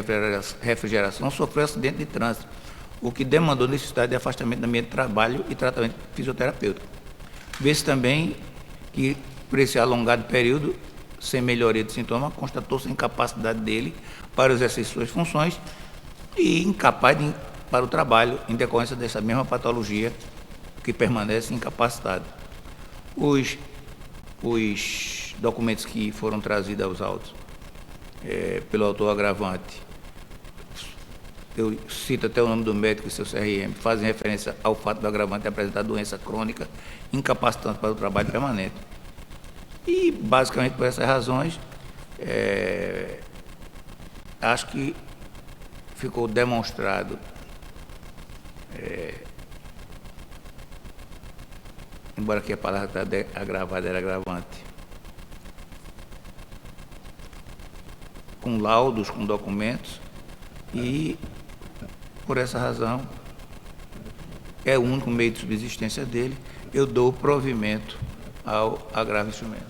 refrigeração, sofreu acidente de trânsito, o que demandou necessidade de afastamento do ambiente de trabalho e tratamento fisioterapêutico. Vê-se também que, por esse alongado período, sem melhoria de sintoma, constatou-se a incapacidade dele para o exercício de suas funções e incapaz para o trabalho, em decorrência dessa mesma patologia que permanece incapacitado. Os documentos que foram trazidos aos autos pelo autor agravante, eu cito até o nome do médico e seu CRM, fazem referência ao fato do agravante apresentar doença crônica incapacitante para o trabalho permanente. E, basicamente, por essas razões, acho que ficou demonstrado, embora aqui a palavra agravada era agravante, com laudos, com documentos, e, por essa razão, é o único meio de subsistência dele, eu dou provimento ao agravo instrumento.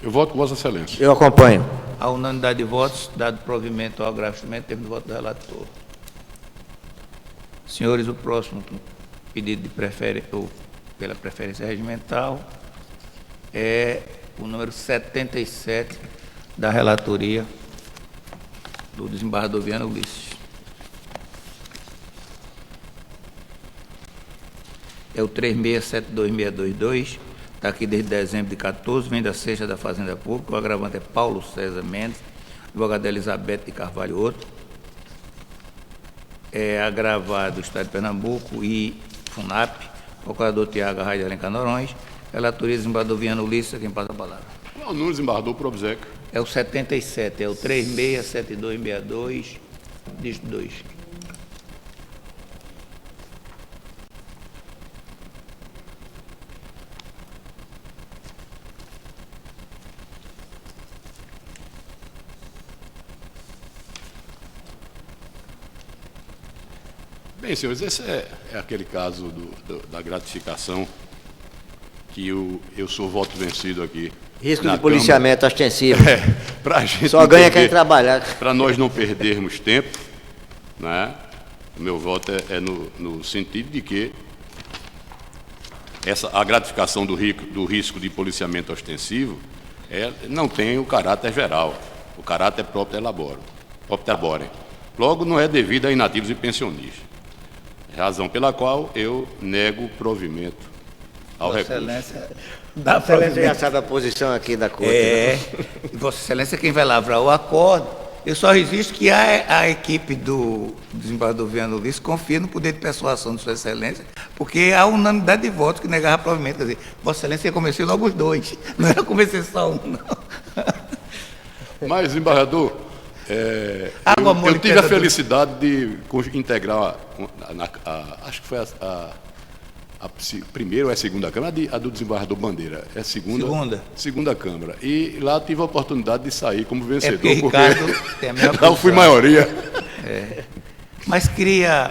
Eu voto com Vossa Excelência.
Eu acompanho.
A unanimidade de votos, dado provimento ao agravo instrumento, temos o voto do relator. Senhores, o próximo pedido de pela preferência regimental é o número 77 da relatoria do desembargador Viana Ulisses. É o 3672622, está aqui desde dezembro de 14, vem da Sexta da Fazenda Pública, o agravante é Paulo César Mendes, advogado Elizabeth de Carvalho Outro, é agravado do Estado de Pernambuco e FUNAP, procurador Tiago Arraes de Alencar Noronha, relatoria desembargador Viana Ulisses, quem passa a palavra.
Qual é o número, desembargador, por obséquio?
É o 77, é o 367262, dígito 2.
Bem, senhores, esse é aquele caso da gratificação que eu sou voto vencido aqui.
Risco de policiamento ostensivo.
Pra gente
só ganha quem trabalhar.
Para nós não perdermos tempo, né? O meu voto é no sentido de que a gratificação do risco de policiamento ostensivo não tem o caráter geral, o caráter próprio elaborem. Logo, não é devido a inativos e pensionistas. Razão pela qual eu nego provimento ao recurso.
Excelência,
Vossa Excelência já sabe a posição aqui da Corte.
Vossa Excelência é quem vai lavrar o acordo. Eu só resisto que a equipe do desembargador Viana Ulisses confia no poder de persuasão de Sua Excelência, porque há unanimidade de votos que negava provimento. Quer dizer, Vossa Excelência ia convencer logo os dois, não era convencer só um, não.
Mas, desembargador, eu tive a felicidade de integrar, acho que foi a primeira ou a segunda Câmara, a do desembargador Bandeira, é a segunda Câmara. E lá tive a oportunidade de sair como vencedor, porque lá eu fui maioria.
Mas cria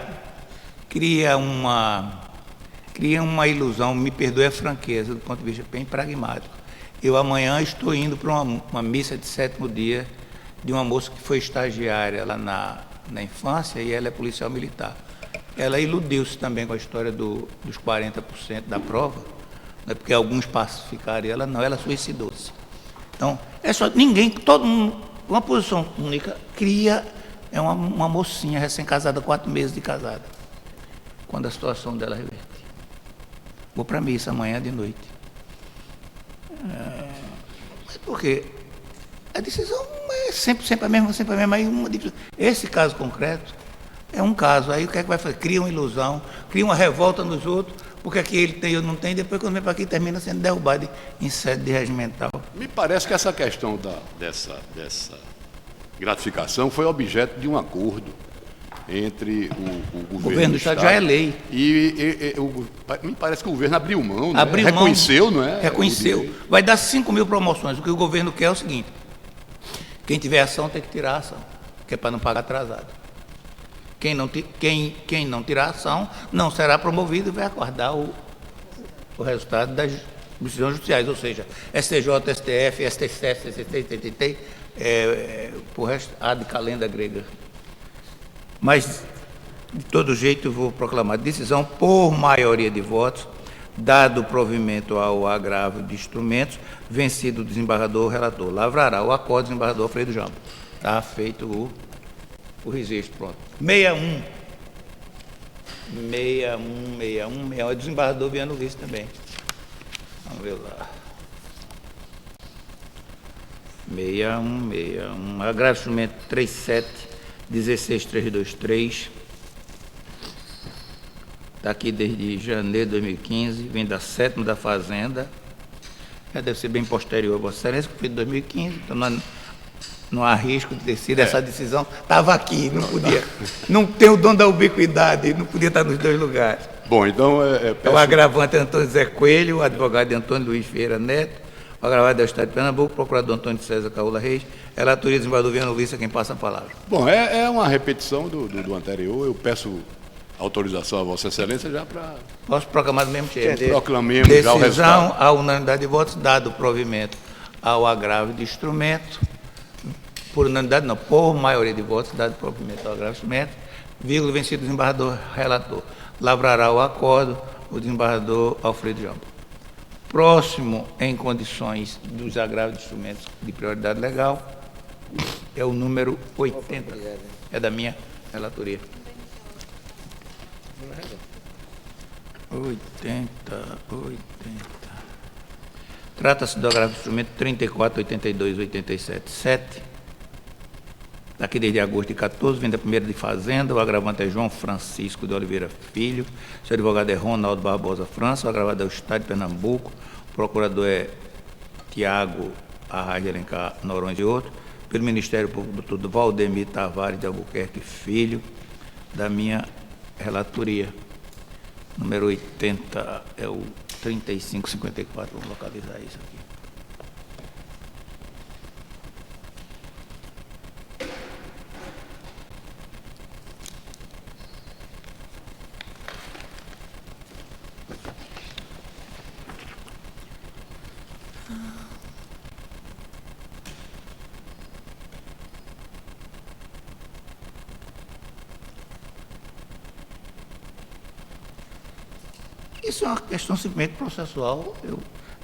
uma ilusão, me perdoe a franqueza, do ponto de vista bem pragmático. Eu amanhã estou indo para uma missa de 7º dia de uma moça que foi estagiária lá na infância e ela é policial militar. Ela iludiu-se também com a história dos 40% da prova, né, porque alguns pacificaram ela, não, ela suicidou-se. Então, todo mundo, uma posição única, cria uma mocinha recém-casada, 4 meses de casada, quando a situação dela reverte. Vou para a missa amanhã de noite. Mas por quê? A decisão é sempre a mesma, Aí esse caso concreto é um caso. Aí o que é que vai fazer? Cria uma ilusão, cria uma revolta nos outros, porque aqui ele tem, eu não tenho, depois quando vem para aqui termina sendo derrubado em sede de regimental.
Me parece que essa questão dessa gratificação foi objeto de um acordo entre o governo do Estado
já é lei.
Me parece que o governo abriu mão,
né?
Reconheceu, não é?
Reconheceu. Vai dar 5.000 promoções. O que o governo quer é o seguinte: quem tiver ação tem que tirar a ação, que é para não pagar atrasado. Quem não tirar ação não será promovido e vai aguardar o resultado decisões judiciais, ou seja, STJ, STF, STF, TTT, por resto, há de calenda grega. Mas, de todo jeito, eu vou proclamar decisão por maioria de votos, dado o provimento ao agravo de instrumentos, vencido o desembargador relator. Lavrará o acordo desembargador Alfredo Jambo. Está feito o registro, pronto. 61. É desembargador Viano Luiz também. Vamos ver lá. 61. Agravo instrumento 37-16323. Está aqui desde janeiro de 2015, vem da 7ª da Fazenda. Já deve ser bem posterior a Vossa Excelência, que foi de 2015, então não há risco de ter sido essa decisão. Estava aqui, não podia. Não tem o dom da ubiquidade, não podia estar nos dois lugares.
Bom, então...
O agravante é Antônio Zé Coelho, o advogado é Antônio Luiz Vieira Neto, o agravado é o Estado de Pernambuco, o procurador Antônio César Caula Reis, relatoria do desembargador Viano Luiz, quem passa a palavra.
Bom, é uma repetição do anterior. Eu peço autorização a Vossa Excelência já para...
Posso proclamar do mesmo jeito?
Proclamemos já o resultado.
Decisão à unanimidade de votos, dado o provimento ao agravo de instrumento, por unanimidade não, por maioria de votos, dado o provimento ao agravo de instrumento, vírgula, vencido o desembargador relator. Lavrará o acordo o desembargador Alfredo Jambo. Próximo, em condições dos agravos de instrumentos de prioridade legal, é o número 80, é da minha relatoria. 80. Trata-se do agravo de instrumento 34.82.87.7. Daqui desde agosto de 14, vem da primeira de Fazenda, o agravante é João Francisco de Oliveira Filho, seu advogado é Ronaldo Barbosa França, o agravado é o Estado de Pernambuco, o procurador é Tiago Arraes de Alencar Noronha e outro, pelo Ministério Público do Valdemir Tavares de Albuquerque Filho, da minha relatoria. Número 80 é o 3554, vamos localizar isso aqui. Isso é uma questão simplesmente processual.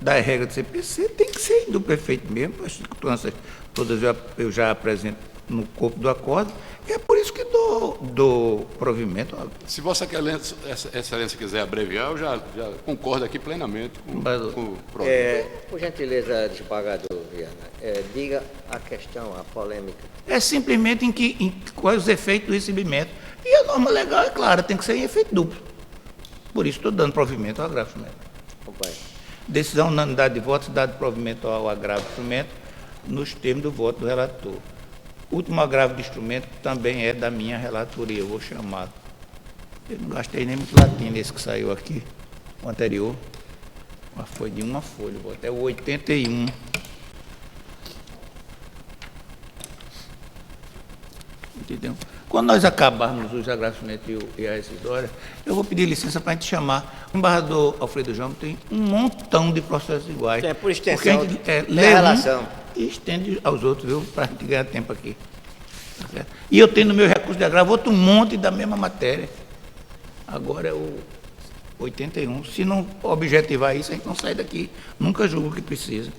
Da regra do CPC tem que ser do prefeito mesmo, as circunstâncias todas eu já apresento no corpo do acordo, e é por isso que dou provimento.
Se Vossa Excelência quiser abreviar, eu já concordo aqui plenamente com o provimento.
Por gentileza, desembargador Viana, diga a questão, a polêmica.
É simplesmente em quais os efeitos do recebimento. E a norma legal é clara, tem que ser em efeito duplo. Por isso estou dando provimento ao agravo de instrumento. Decisão unanimidade de votos, dado provimento ao agravo de instrumento, nos termos do voto do relator. Último agravo de instrumento também é da minha relatoria, eu vou chamar. Eu não gastei nem muito latim nesse que saiu aqui, o anterior. Mas foi de uma folha, vou até o 81. Entendeu? Quando nós acabarmos os agravamentos e a rescisória, eu vou pedir licença para a gente chamar. O embargador Alfredo Jambo tem um montão de processos iguais.
É por extensão,
porque a gente lê relação e estende aos outros, viu, para a gente ganhar tempo aqui. Tá certo? E eu tenho no meu recurso de agravo outro monte da mesma matéria. Agora é o 81. Se não objetivar isso, a gente não sai daqui. Nunca julgo que precisa.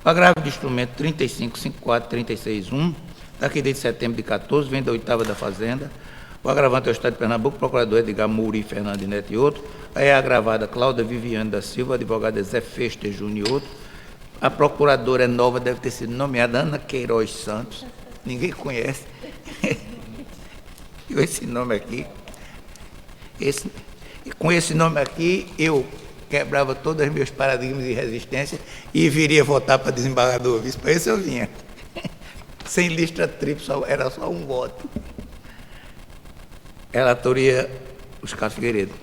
O agravo de instrumento 35.54.36.1, daqui desde setembro de 14, vem da 8ª da Fazenda. O agravante é o Estado de Pernambuco, procurador Edgar Muri Fernandes Neto e outro. Aí é agravada Cláudia Viviane da Silva, advogada Zé Fester Júnior e outro. A procuradora é nova, deve ter sido nomeada Ana Queiroz Santos. Ninguém conhece. E esse nome aqui, com esse nome aqui, eu quebrava todos os meus paradigmas de resistência e viria votar para desembargador. Para isso eu vinha. Sem lista tríplice, era só um voto. Relatoria Oscar Figueiredo.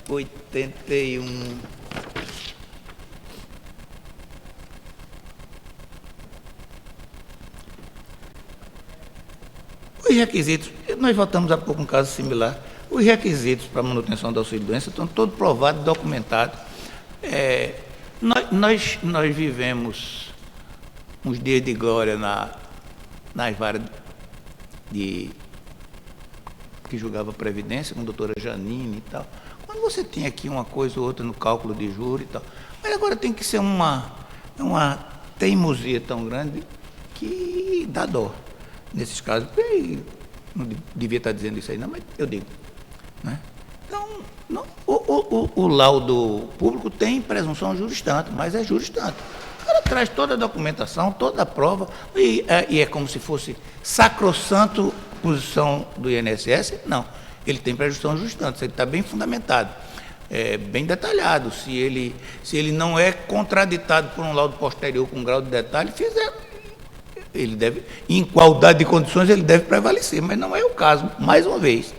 81. Os requisitos, nós votamos há pouco um caso similar. os requisitos para manutenção do auxílio-doença estão todos provados, documentados. Nós vivemos uns dias de glória nas varas que julgava a Previdência, com a doutora Janine e tal. Quando você tem aqui uma coisa ou outra no cálculo de juros e tal, mas agora tem que ser uma teimosia tão grande que dá dó. Nesses casos, não devia estar dizendo isso aí, não, mas eu digo. Né? Então, o laudo público tem presunção juris tanto, mas é juris tanto. O cara traz toda a documentação, toda a prova, e é como se fosse sacrossanto posição do INSS. Não, ele tem presunção juris tanto, ele está bem fundamentado, bem detalhado. Se ele não é contraditado por um laudo posterior com grau de detalhe, ele deve, em igualdade de condições, ele deve prevalecer, mas não é o caso, mais uma vez.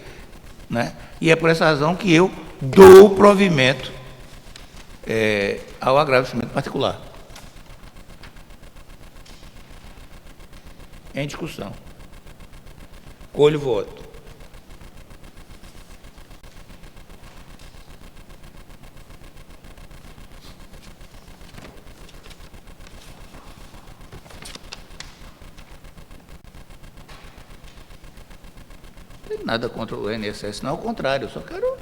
Né? E é por essa razão que eu dou provimento ao agravo de instrumento particular. Em discussão. Colho o voto. Não tem nada contra o INSS, não, ao contrário, eu só quero.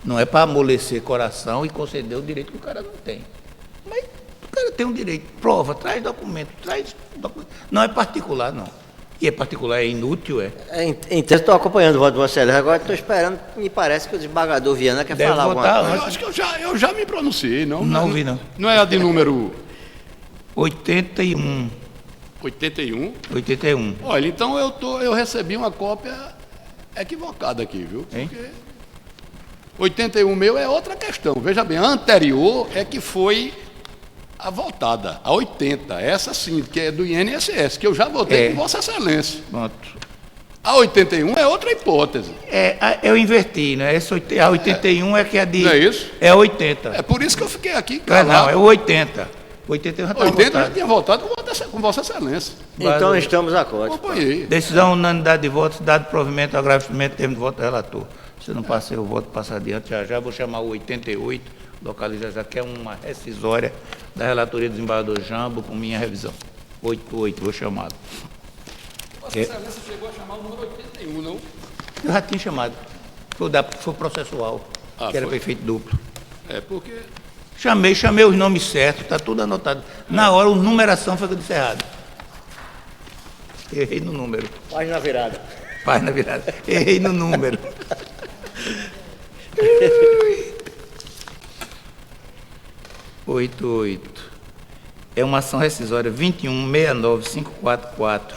Não é para amolecer coração e conceder o direito que o cara não tem. Mas o cara tem um direito, prova, traz documento. Não é particular, não. E é particular, é inútil,
Então, estou acompanhando o voto do Vossa Excelência, agora estou esperando, me parece que o desembargador Viana quer falar alguma coisa.
Eu acho que eu já me pronunciei, não?
Não vi, não.
Não é a de número
81.
81?
81.
Olha, então eu recebi uma cópia equivocada aqui, viu? Porque 81 meu é outra questão. Veja bem, a anterior é que foi a votada, a 80. Essa sim, que é do INSS, que eu já votei com Vossa Excelência.
Pronto.
A 81 é outra hipótese.
Eu inverti, né? A 81 é que é de...
Não é isso?
É 80.
É por isso que eu fiquei aqui
Não,
calado.
é o 80. 81 já está
80 já tinha votado com Vossa Excelência.
Então estamos a acordo.
Acompanhei.
Decisão unanimidade de votos, dado provimento ao agravo de instrumento, termo de voto do relator. Se não passei o voto, passa adiante já. Vou chamar o 88, localiza já, que é uma rescisória da relatoria do desembargador Jambo com minha revisão. 88, vou chamá-lo.
Vossa Excelência chegou a chamar o número 81, não?
Eu já tinha chamado. Foi processual, que era prefeito duplo.
Porque...
Chamei os nomes certos, está tudo anotado. Na hora, a numeração foi que eu disse errado. Errei no número.
Página virada.
Página virada. Errei no número. 88. É uma ação rescisória 2169544.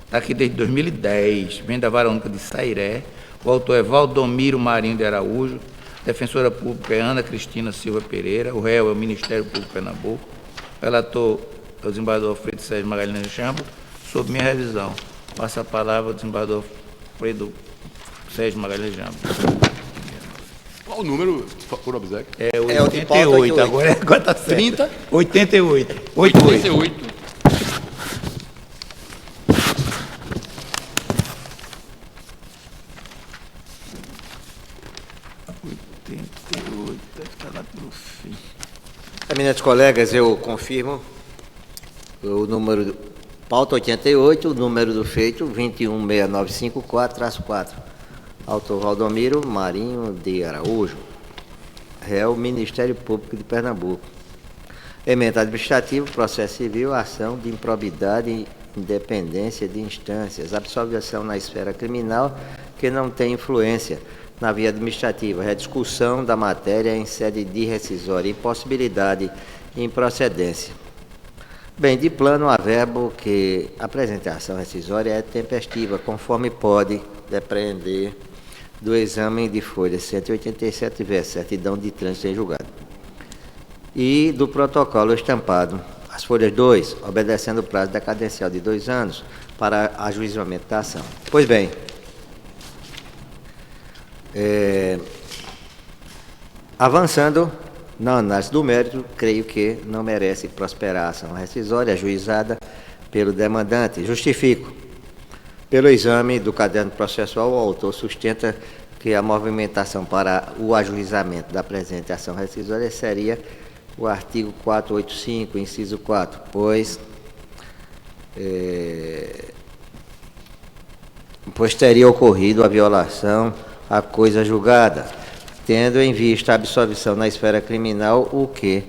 Está aqui desde 2010. Vem da Vara Única de Sairé. O autor é Valdomiro Marinho de Araújo. Defensora pública é Ana Cristina Silva Pereira. O réu é o Ministério Público de Pernambuco. O relator é o desembargador Alfredo Sérgio Magalhães Jambo. Sob minha revisão, passa a palavra ao desembargador Alfredo Sérgio Magalhães Jambo.
Qual o número, por obséquio?
É 88, agora está certo.
30?
88. 88.
88.
Deve estar lá pelo fim.
Eminentes colegas, eu confirmo o número, pauta 88, o número do feito 216954-4. Autor Valdomiro Marinho de Araújo. Réu, Ministério Público de Pernambuco. Emenda administrativa, processo civil, ação de improbidade e independência de instâncias. Absolvição na esfera criminal que não tem influência na via administrativa, rediscussão da matéria em sede de rescisória, impossibilidade e improcedência. Bem, de plano, averbo que a apresentação rescisória é tempestiva, conforme pode depreender do exame de folha 187, certidão de trânsito em julgado, e do protocolo estampado. As folhas 2, obedecendo o prazo decadencial de 2 anos para ajuizamento da ação. Pois bem, avançando na análise do mérito, creio que não merece prosperar a ação rescisória ajuizada pelo demandante. Justifico. Pelo exame do caderno processual, o autor sustenta que a movimentação para o ajuizamento da presente ação rescisória seria o artigo 485, inciso 4, pois teria ocorrido a violação à coisa julgada, tendo em vista a absolvição na esfera criminal, o que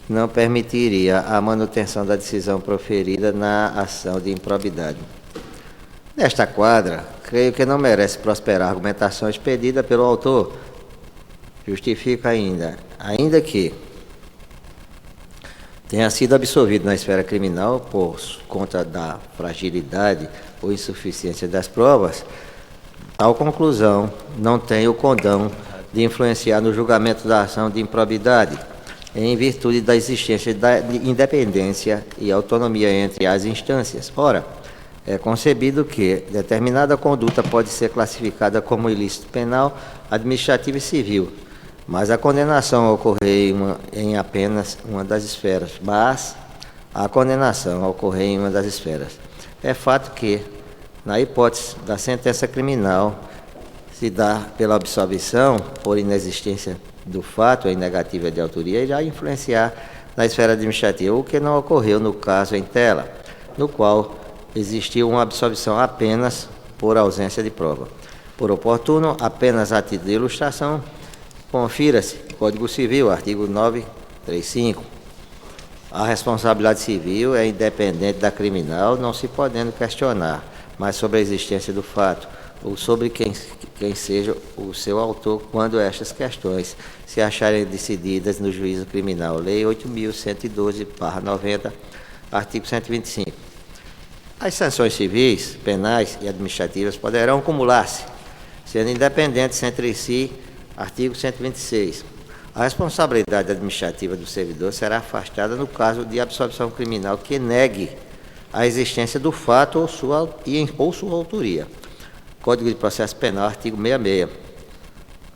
não permitiria a manutenção da decisão proferida na ação de improbidade. Nesta quadra, creio que não merece prosperar a argumentação expedida pelo autor. Justifica ainda que tenha sido absolvido na esfera criminal por conta da fragilidade ou insuficiência das provas, tal conclusão não tem o condão de influenciar no julgamento da ação de improbidade, em virtude da existência da independência e autonomia entre as instâncias. Ora, é concebido que determinada conduta pode ser classificada como ilícito penal, administrativo e civil, mas a condenação ocorrer em apenas uma das esferas. É fato que, na hipótese da sentença criminal, se dá pela absolvição por inexistência do fato em negativa de autoria, irá influenciar na esfera administrativa, o que não ocorreu no caso em tela, no qual existiu uma absolvição apenas por ausência de prova. Por oportuno, apenas a título de ilustração, confira-se Código Civil, artigo 935. A responsabilidade civil é independente da criminal, não se podendo questionar mais sobre a existência do fato ou sobre quem seja o seu autor, quando estas questões se acharem decididas no juízo criminal. Lei 8.112/90, artigo 125. As sanções civis, penais e administrativas poderão acumular-se, sendo independentes entre si, artigo 126. A responsabilidade administrativa do servidor será afastada no caso de absolvição criminal que negue a existência do fato ou sua autoria. Código de Processo Penal, artigo 66.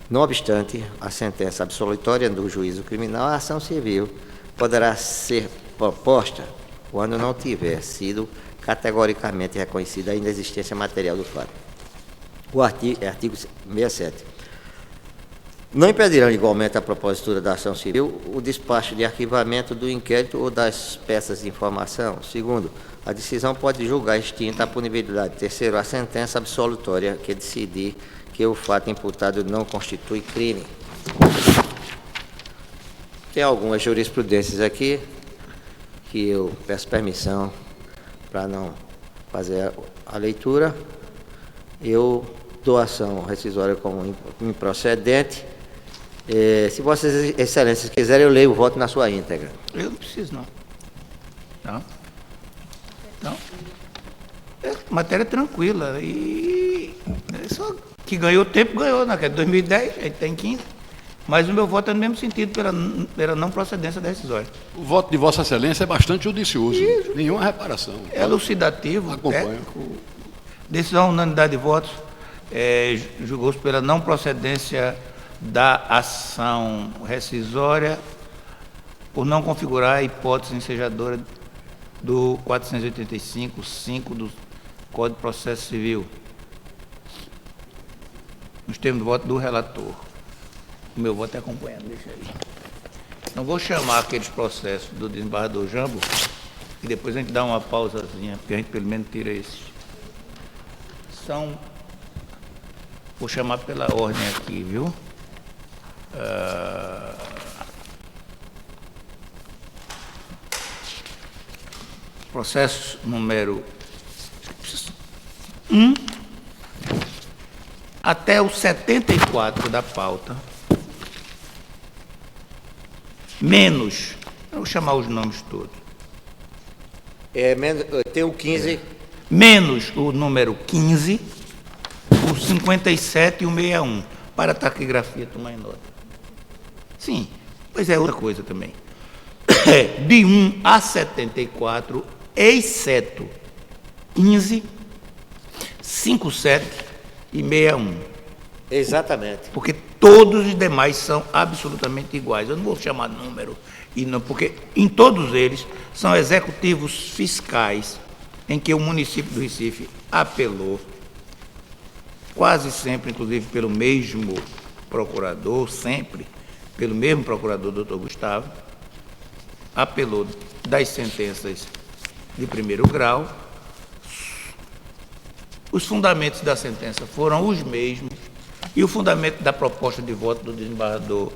Não obstante a sentença absolutória do juízo criminal, a ação civil poderá ser proposta quando não tiver sido categoricamente reconhecida a inexistência material do fato. O artigo 67. Não impedirão igualmente a propositura da ação civil o despacho de arquivamento do inquérito ou das peças de informação. Segundo, a decisão pode julgar extinta a punibilidade. Terceiro, a sentença absolutória que decidir que o fato imputado não constitui crime. Tem algumas jurisprudências aqui que eu peço permissão para não fazer a leitura. Eu dou ação rescisória como improcedente. Se vossas excelências quiserem, eu leio o voto na sua íntegra.
Eu não preciso, não. Não. É matéria tranquila. E só que ganhou tempo, ganhou. Naquele 2010, a gente tem 15. Mas o meu voto é no mesmo sentido, pela não procedência da rescisória.
O voto de Vossa Excelência é bastante judicioso. Nenhuma reparação.
É elucidativo, técnico. Decisão unanimidade de votos. Julgou-se pela não procedência da ação rescisória por não configurar a hipótese ensejadora do 485.5 do Código de Processo Civil, nos termos do voto do relator. O meu voto é acompanhando, deixa aí. Não vou chamar aqueles processos do desembargador Jambo, e depois a gente dá uma pausazinha, porque a gente pelo menos tira esses. Vou chamar pela ordem aqui, viu? Processo número 1 até o 74 da pauta, menos, eu vou chamar os nomes todos.
Tem o 15.
Menos o número 15, o 57 e o 61, para a taquigrafia tomar em nota. Sim, pois é outra coisa também. De 1 a 74, exceto 15, 57 e 61.
Exatamente.
Porque todos os demais são absolutamente iguais. Eu não vou chamar número, porque em todos eles são executivos fiscais em que o município do Recife apelou, quase sempre, inclusive, pelo mesmo procurador, sempre pelo mesmo procurador, doutor Gustavo, apelou das sentenças de primeiro grau. Os fundamentos da sentença foram os mesmos e o fundamento da proposta de voto do desembargador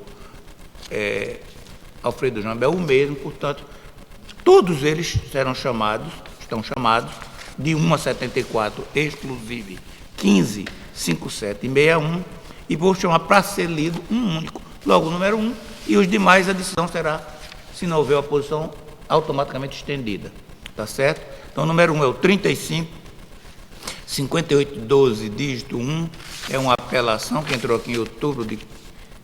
Alfredo Jamba é o mesmo, portanto, todos eles estão chamados de 1 a 74, exclusive 15, 57 e 61, e vou chamar para ser lido um único, logo o número 1, e os demais a decisão será, se não houver oposição, automaticamente estendida. Tá certo? Então, o número 1 é o 35, 5812, dígito 1, é uma apelação que entrou aqui em outubro.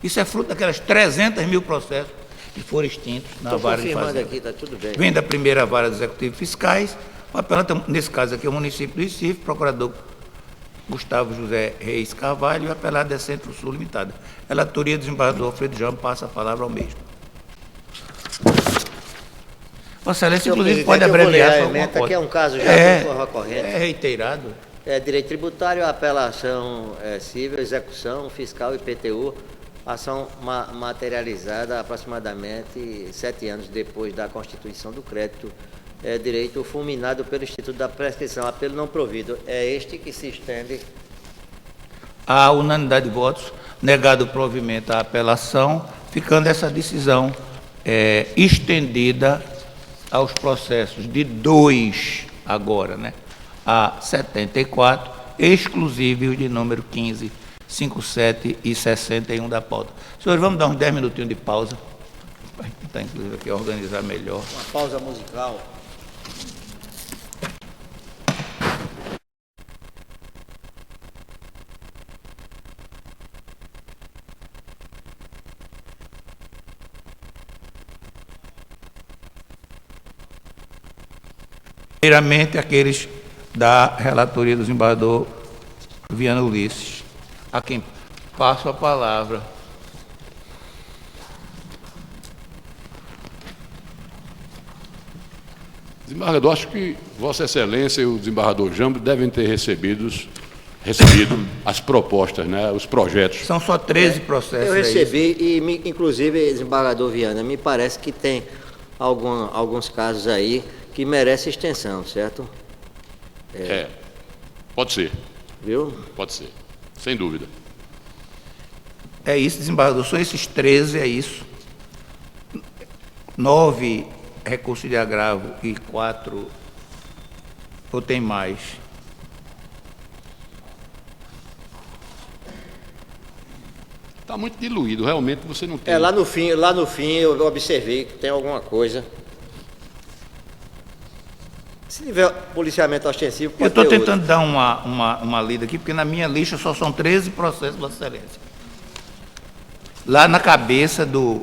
Isso é fruto daquelas 300 mil processos que foram extintos na vara de fazenda.
Aqui, tá tudo bem.
Vem da primeira vara dos executivos fiscais, o apelante, nesse caso aqui, é o município do Recife, procurador Gustavo José Reis Carvalho, e o apelado é Centro-Sul Limitada. A relatoria do desembargador Alfredo Jamba passa a palavra ao mesmo. Vossa Excelência, inclusive, pode abreviar.
Aqui é um caso já de forma corrente.
É reiterado.
É direito tributário, apelação civil, execução fiscal e IPTU, ação materializada aproximadamente 7 anos depois da constituição do crédito. É direito fulminado pelo Instituto da Prescrição, apelo não provido. É este que se estende.
A unanimidade de votos, negado o provimento à apelação, ficando essa decisão estendida aos processos de 2 agora, né, a 74, exclusivos de número 15, 57 e 61 da pauta. Senhores, vamos dar uns 10 minutinhos de pausa, para tentar, inclusive, aqui organizar melhor.
Uma pausa musical.
Primeiramente, aqueles da relatoria do desembargador Viana Ulisses, a quem passo a palavra.
Desembargador, acho que Vossa Excelência e o desembargador Jamba devem ter recebido as propostas, né, os projetos.
São só 13 processos.
Eu recebi, e inclusive, desembargador Viana, me parece que tem alguns casos aí que merece extensão, certo?
Pode ser.
Viu?
Pode ser, sem dúvida.
É isso, desembargador, são esses 13, é isso. 9 recursos de agravo e 4, ou tem mais?
Está muito diluído, realmente você não tem...
Lá no fim eu observei que tem alguma coisa. Se tiver policiamento ostensivo, pode
Eu estou
ter
tentando dar uma lida aqui, porque na minha lista só são 13 processos, Vossa Excelência. Lá na cabeça do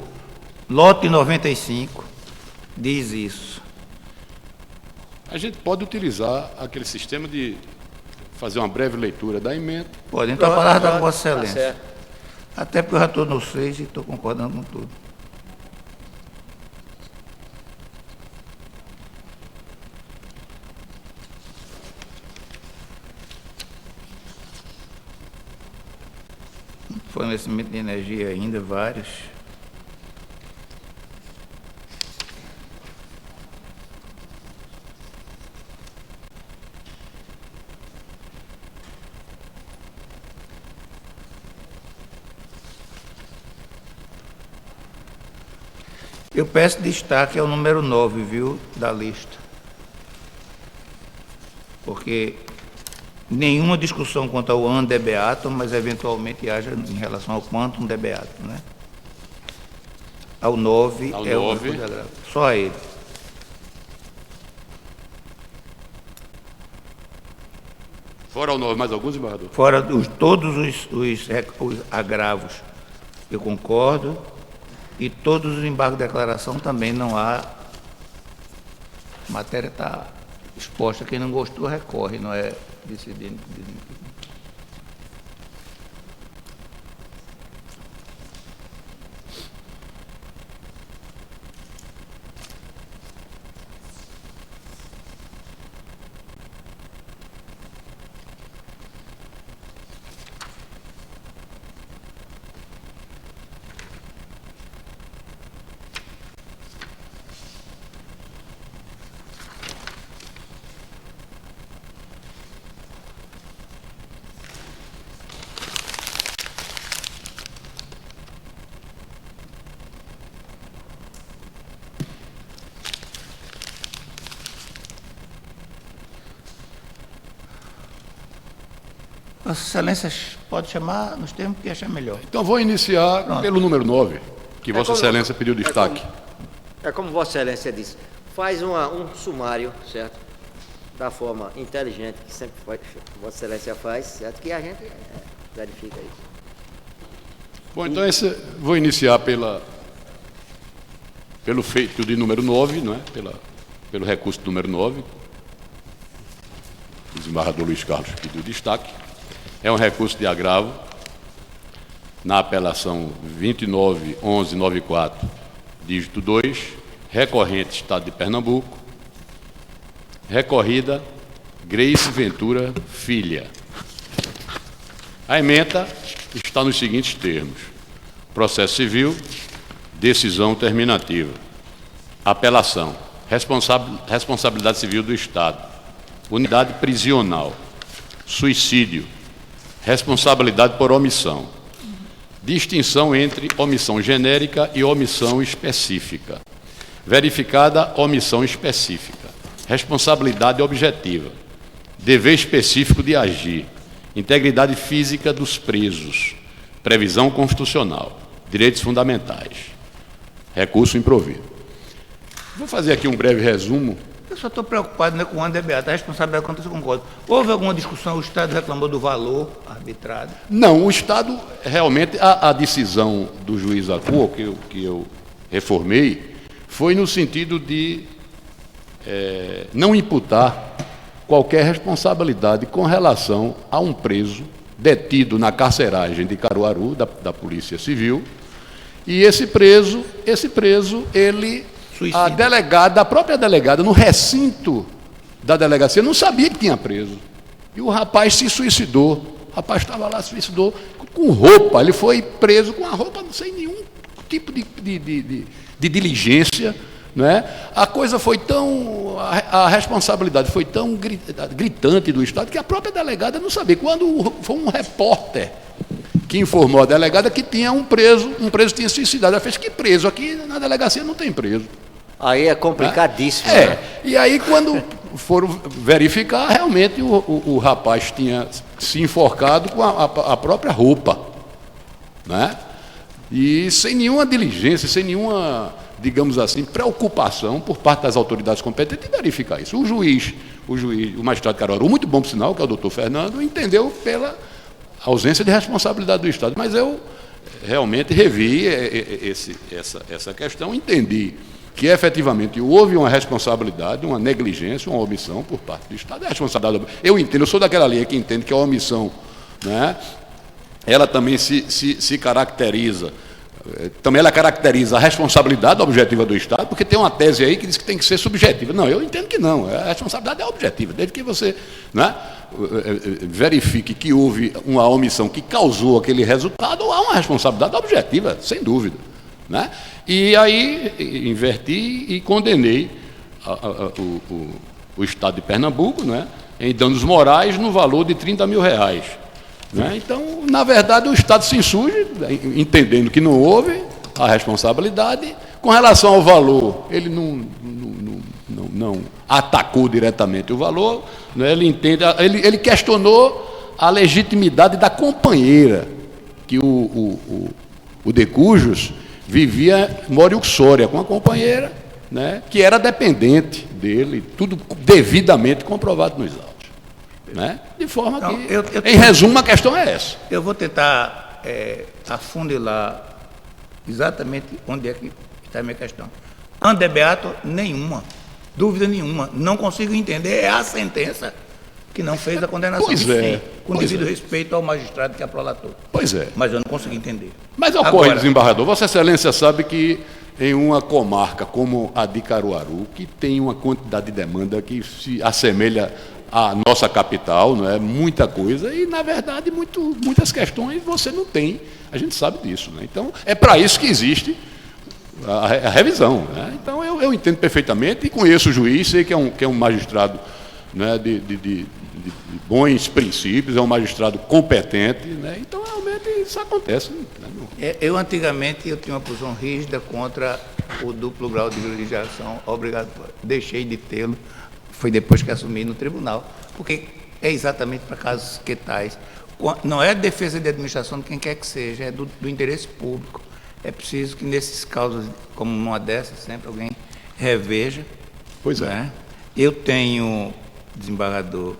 lote 95, diz isso.
A gente pode utilizar aquele sistema de fazer uma breve leitura da emenda.
Pode, então a palavra da Vossa
Tá
Excelência.
certo.
Até porque eu já estou no 6 e estou concordando com tudo. Fornecimento de energia ainda, vários. Eu peço destaque ao número 9, viu, da lista. Porque nenhuma discussão quanto ao an de beato, mas eventualmente haja em relação ao quantum de beato, né? Ao 9 é o único de agravo. Só ele.
Fora o 9, mais alguns, desembargador?
Fora todos os agravos, eu concordo, e todos os embargos de declaração também não há. A matéria está exposta, quem não gostou recorre, não é decidido. Vossa Excelência pode chamar nos termos que achar melhor.
Então vou iniciar pelo número 9, que Vossa Excelência pediu destaque.
É como Vossa Excelência disse, faz um sumário, certo? Da forma inteligente que sempre Vossa Excelência faz, certo? Que a gente verifica isso.
Bom, então vou iniciar pelo feito de número 9, não é? Pelo recurso número 9. O desembargador Luiz Carlos pediu destaque. É um recurso de agravo na apelação 29.1194, dígito 2, recorrente Estado de Pernambuco, recorrida Grace Ventura Filha. A ementa está nos seguintes termos: processo civil, decisão terminativa, apelação, responsabilidade civil do Estado, unidade prisional, suicídio, responsabilidade por omissão, distinção entre omissão genérica e omissão específica, verificada omissão específica, responsabilidade objetiva, dever específico de agir, integridade física dos presos, previsão constitucional, direitos fundamentais, recurso improvido. Vou fazer aqui um breve resumo.
Eu só estou preocupado com o Andebeato, a responsabilidade acontece, eu concordo. Houve alguma discussão, o Estado reclamou do valor arbitrado?
Não, o Estado, realmente, a decisão do juiz Acu, que eu reformei, foi no sentido de não imputar qualquer responsabilidade com relação a um preso detido na carceragem de Caruaru, da Polícia Civil, e esse preso, ele... A própria delegada, no recinto da delegacia, não sabia que tinha preso. E o rapaz se suicidou. O rapaz estava lá, se suicidou com roupa. Ele foi preso com a roupa, sem nenhum tipo de diligência. Né? A coisa foi tão... A responsabilidade foi tão gritante do Estado que a própria delegada não sabia. Quando foi um repórter que informou a delegada que tinha um preso tinha suicidado. Ela fez: que preso? Aqui na delegacia não tem preso.
Aí é complicadíssimo.
Né? E aí, quando foram verificar, realmente o rapaz tinha se enforcado com a própria roupa. Né? E sem nenhuma diligência, sem nenhuma, digamos assim, preocupação por parte das autoridades competentes de verificar isso. O magistrado de Caruaru, muito bom por sinal, que é o doutor Fernando, entendeu pela ausência de responsabilidade do Estado. Mas eu realmente revi essa questão, entendi que efetivamente houve uma responsabilidade, uma negligência, uma omissão por parte do Estado. É responsabilidade. Eu entendo, eu sou daquela linha que entende que a omissão, né, ela também se caracteriza, também ela caracteriza a responsabilidade objetiva do Estado, porque tem uma tese aí que diz que tem que ser subjetiva. Não, eu entendo que não, a responsabilidade é objetiva, desde que você, né, verifique que houve uma omissão que causou aquele resultado, há uma responsabilidade objetiva, sem dúvida. Né? E aí inverti e condenei o Estado de Pernambuco, né, em danos morais no valor de R$30 mil. Né? Então, na verdade, o Estado se insurge, entendendo que não houve a responsabilidade. Com relação ao valor, ele não atacou diretamente o valor, né? Ele questionou a legitimidade da companheira, que o Decujos vivia mora uxória com a companheira, né, que era dependente dele, tudo devidamente comprovado nos autos. Né? De forma que, em resumo, a questão é essa.
Eu vou tentar afunilar exatamente onde é que está a minha questão. Andebeato, nenhuma, dúvida nenhuma, não consigo entender, é a sentença que não fez a condenação em si, com devido respeito ao magistrado que a prolatou.
Pois é.
Mas eu não consegui entender.
Mas ocorre, desembargador, Vossa Excelência sabe que em uma comarca como a de Caruaru, que tem uma quantidade de demanda que se assemelha à nossa capital, não é? Muita coisa, e, na verdade, muitas questões você não tem, a gente sabe disso. Né? Então, é para isso que existe a revisão. Né? Então, eu entendo perfeitamente e conheço o juiz, sei que é um magistrado, né, de bons princípios, é um magistrado competente, né? Então realmente isso acontece. Né?
Eu antigamente tinha uma posição rígida contra o duplo grau de jurisdição obrigatório. Deixei de tê-lo, foi depois que assumi no tribunal, porque é exatamente para casos que tais, não é defesa de administração de quem quer que seja, é do interesse público. É preciso que nesses casos, como uma dessas, sempre alguém reveja.
Pois é.
Né? Eu tenho, desembargador,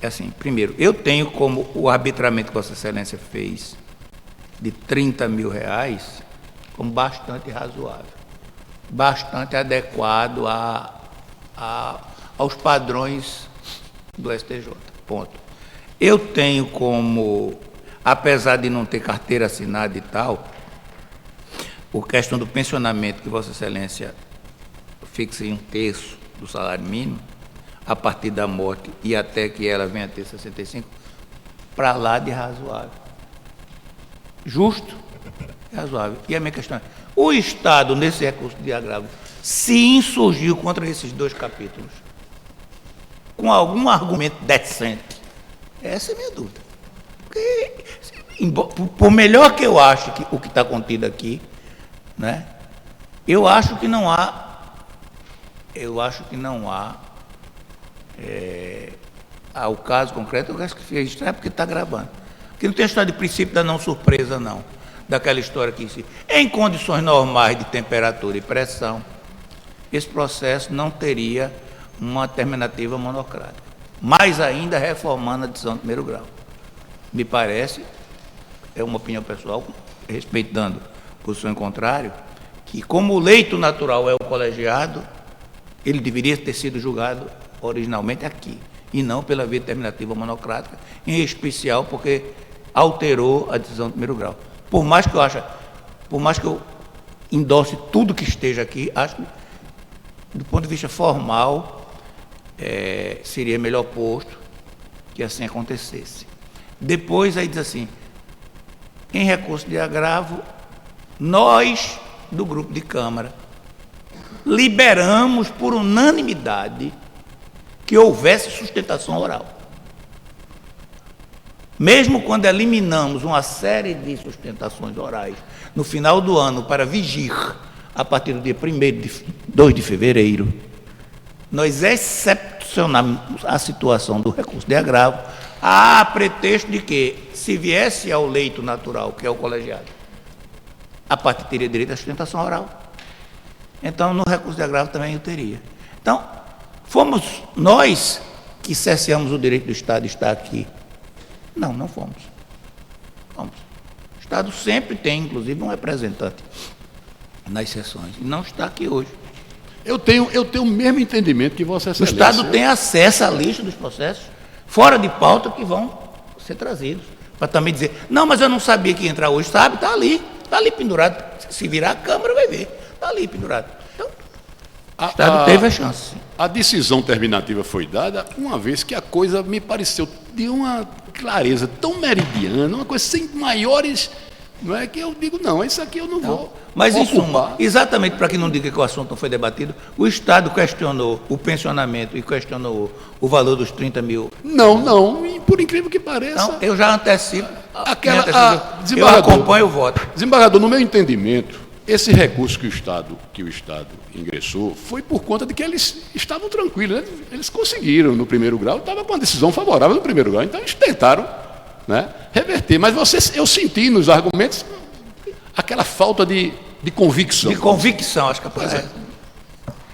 assim, primeiro, eu tenho como o arbitramento que Vossa Excelência fez de R$30 mil como bastante razoável, bastante adequado aos padrões do STJ. Ponto. Eu tenho como, apesar de não ter carteira assinada e tal, a questão do pensionamento que Vossa Excelência fixa em 1/3 do salário mínimo, a partir da morte e até que ela venha a ter 65, para lá de razoável. Justo e razoável. E a minha questão é, o Estado, nesse recurso de agravo, se insurgiu contra esses 2 capítulos, com algum argumento decente? Essa é a minha dúvida. Porque, por melhor que eu ache que o que está contido aqui, né, eu acho que não há o caso concreto, eu acho que fica estranho porque está gravando. Porque não tem a história de princípio da não surpresa, não. Daquela história que, em condições normais de temperatura e pressão, esse processo não teria uma terminativa monocrática. Mais ainda reformando a decisão de primeiro grau. Me parece, é uma opinião pessoal, respeitando a posição em contrário, que como o leito natural é o colegiado, ele deveria ter sido julgado originalmente aqui, e não pela via terminativa monocrática, em especial porque alterou a decisão de primeiro grau. Por mais que eu endosse tudo que esteja aqui, acho que, do ponto de vista formal, seria melhor posto que assim acontecesse. Depois, aí diz assim, em recurso de agravo, nós, do grupo de Câmara, liberamos por unanimidade que houvesse sustentação oral. Mesmo quando eliminamos uma série de sustentações orais no final do ano para vigir, a partir do dia 2 de fevereiro, nós excepcionamos a situação do recurso de agravo a pretexto de que, se viesse ao leito natural, que é o colegiado, a parte teria direito à sustentação oral. Então, no recurso de agravo também eu teria. Então, fomos nós que cerceamos o direito do Estado de estar aqui. Não fomos. O Estado sempre tem, inclusive, um representante nas sessões, e não está aqui hoje.
Eu tenho o mesmo entendimento que Vossa Excelência.
O Estado tem acesso à lista dos processos, fora de pauta, que vão ser trazidos. Para também dizer, não, mas eu não sabia que ia entrar hoje, sabe? Está ali pendurado. Se virar a Câmara, vai ver. Está ali pendurado. Então, o Estado teve a chance.
A decisão terminativa foi dada uma vez que a coisa me pareceu de uma clareza tão meridiana, uma coisa sem maiores... Não é que eu digo, não, isso aqui eu não vou.
Mas, em suma, exatamente para que não diga que o assunto não foi debatido, o Estado questionou o pensionamento e questionou o valor dos 30 mil.
Não, e por incrível que pareça.
Não, eu já antecipo. Eu
Desembargador,
acompanho o voto.
Desembargador, no meu entendimento, esse recurso que o Estado ingressou foi por conta de que eles estavam tranquilos, né? Eles conseguiram no primeiro grau, estava com a decisão favorável no primeiro grau, então eles tentaram, né, reverter. Mas eu senti nos argumentos aquela falta de convicção.
De convicção, acho que é.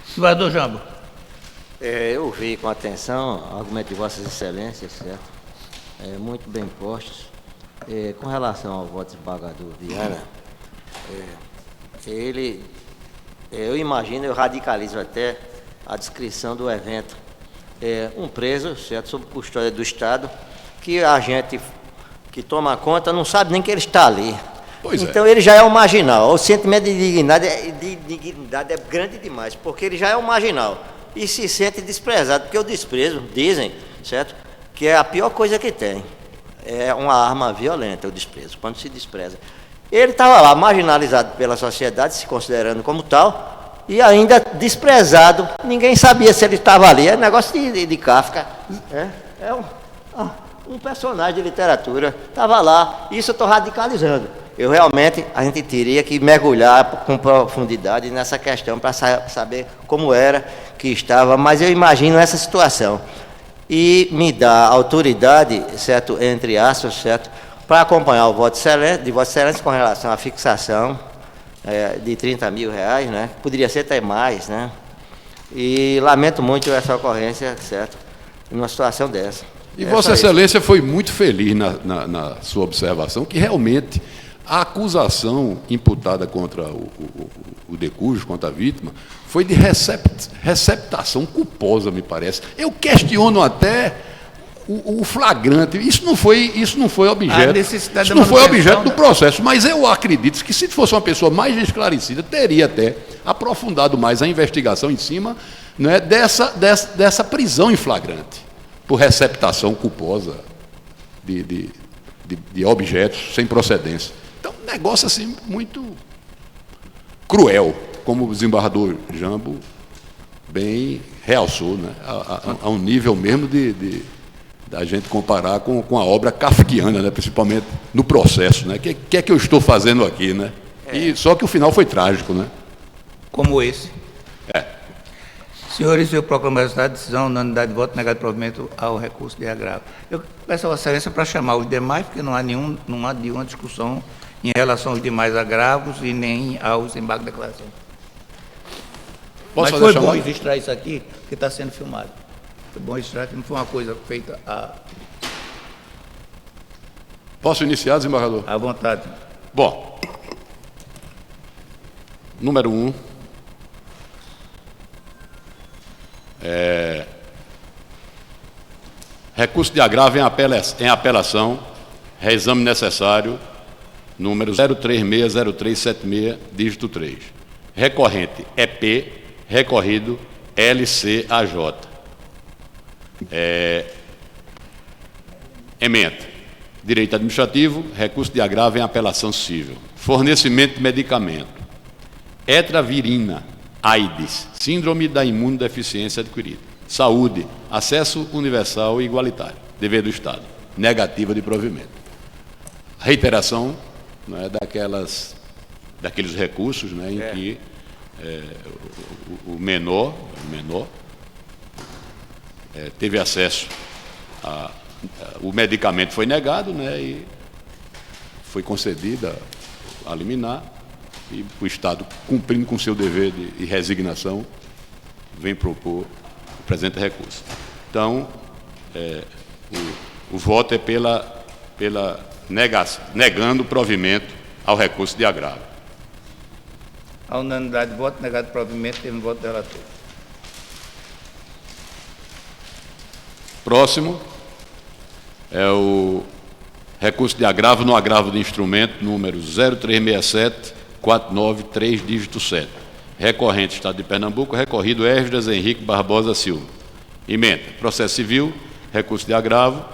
Desembargador Jambo.
Eu ouvi com atenção o argumento de Vossas Excelências, certo? Muito bem postos. Com relação ao voto do desembargador Viana, eu imagino, eu radicalizo até a descrição do evento. Um preso, certo, sob custódia do Estado, que a gente que toma conta não sabe nem que ele está ali. Então ele já é um marginal. O sentimento de dignidade é grande demais, porque ele já é um marginal e se sente desprezado, porque o desprezo, dizem, certo, que é a pior coisa que tem. É uma arma violenta o desprezo, quando se despreza. Ele estava lá, marginalizado pela sociedade, se considerando como tal, e ainda desprezado. Ninguém sabia se ele estava ali. É negócio de Kafka. Um personagem de literatura. Estava lá. Isso eu estou radicalizando. A gente teria que mergulhar com profundidade nessa questão para saber como era que estava. Mas eu imagino essa situação. e me dá autoridade, certo, entre aspas, certo, para acompanhar o voto de Vossa Excelência com relação à fixação de R$30 mil, né? Poderia ser até mais, né? E lamento muito essa ocorrência, certo, numa situação dessa.
E Vossa Excelência foi muito feliz na sua observação, que realmente a acusação imputada contra o Decujo, contra a vítima, foi de receptação culposa, me parece. Eu questiono até o flagrante. Isso não foi objeto. Isso não foi objeto do processo. Mas eu acredito que, se fosse uma pessoa mais esclarecida, teria até aprofundado mais a investigação em cima, né, dessa prisão em flagrante, por receptação culposa de objetos sem procedência. Então, um negócio assim muito cruel, como o desembargador Jambo bem realçou, né? A um nível mesmo da gente comparar com a obra kafkiana, né? Principalmente no processo, né? Que é que eu estou fazendo aqui, né? E só que o final foi trágico, né?
Como esse. Senhores, eu proclamo o resultado da decisão, unanimidade de voto, negado de provimento ao recurso de agravo. Eu peço a Vossa Excelência para chamar os demais, porque não há nenhuma discussão em relação aos demais agravos e nem aos embargos de declaração. Mas foi bom registrar isso aqui, porque está sendo filmado. Foi bom registrar que não foi uma coisa feita
Posso iniciar, desembargador?
à vontade.
Bom, número 1. Recurso de agravo em apelação, reexame necessário, número 0360376, dígito 3. Recorrente EP, recorrido LCAJ. Ementa. Direito administrativo, recurso de agravo em apelação civil. Fornecimento de medicamento. Etravirina, AIDS, síndrome da imunodeficiência adquirida. Saúde, acesso universal e igualitário. Dever do Estado. Negativa de provimento. Reiteração, né, daqueles recursos, né, em que o menor teve acesso o medicamento foi negado, né, e foi concedida a liminar, e o Estado, cumprindo com seu dever de resignação, vem propor o presente recurso. Então, o voto é negando o provimento ao recurso de agravo.
A unanimidade de voto, negado de provimento, tendo voto do relator.
Próximo é o recurso de agravo no agravo de instrumento número 0367493, dígito 7. Recorrente, Estado de Pernambuco, recorrido Esdras Henrique Barbosa Silva. Emenda, processo civil, recurso de agravo,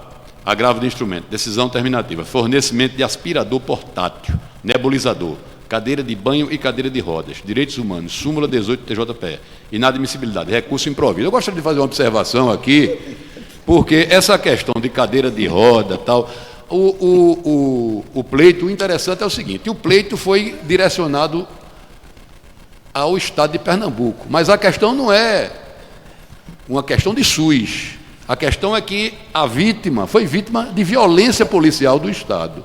agravo de instrumento, decisão terminativa, fornecimento de aspirador portátil, nebulizador, cadeira de banho e cadeira de rodas, direitos humanos, súmula 18 TJPE, inadmissibilidade, recurso improvido. Eu gostaria de fazer uma observação aqui, porque essa questão de cadeira de roda, tal, o pleito, o interessante é o seguinte: o pleito foi direcionado ao Estado de Pernambuco, mas a questão não é uma questão de SUS. A questão é que a vítima foi vítima de violência policial do Estado.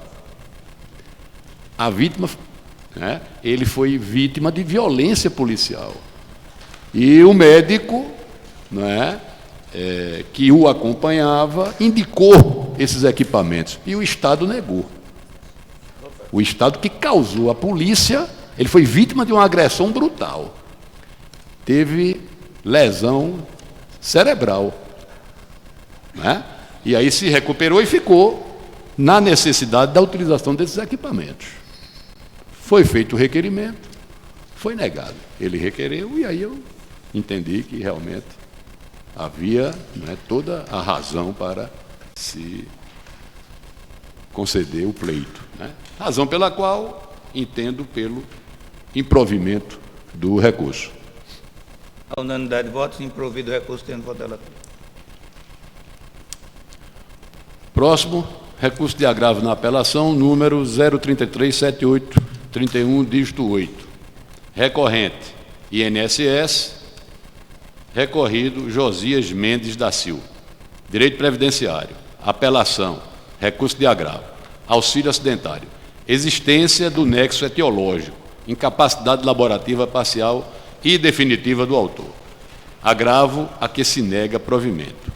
A vítima, né, ele foi vítima de violência policial. E o médico, né, que o acompanhava, indicou esses equipamentos. E o Estado negou. O Estado que causou a polícia, ele foi vítima de uma agressão brutal. Teve lesão cerebral. Né? E aí se recuperou e ficou na necessidade da utilização desses equipamentos. Foi feito o requerimento, foi negado. Ele requereu e aí eu entendi que realmente havia, né, toda a razão para se conceder o pleito. Né? Razão pela qual entendo pelo improvimento do recurso.
A unanimidade de votos, improvido o recurso, tendo voto relator.
Próximo, recurso de agravo na apelação, número 0337831, dígito 8. Recorrente, INSS, recorrido Josias Mendes da Silva. direito previdenciário, apelação, recurso de agravo, auxílio acidentário, existência do nexo etiológico, incapacidade laborativa parcial e definitiva do autor, agravo a que se nega provimento,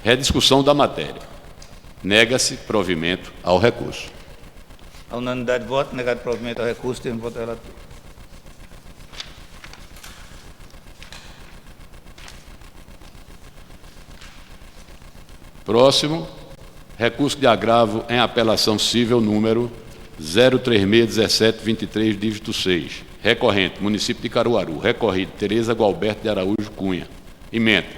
rediscussão da matéria, nega-se provimento ao recurso.
A unanimidade de voto, negado provimento ao recurso, termo de voto relator.
Próximo, recurso de agravo em apelação cível número 0361723, dígito 6. Recorrente, município de Caruaru. Recorrido, Tereza Gualberto de Araújo Cunha. Ementa.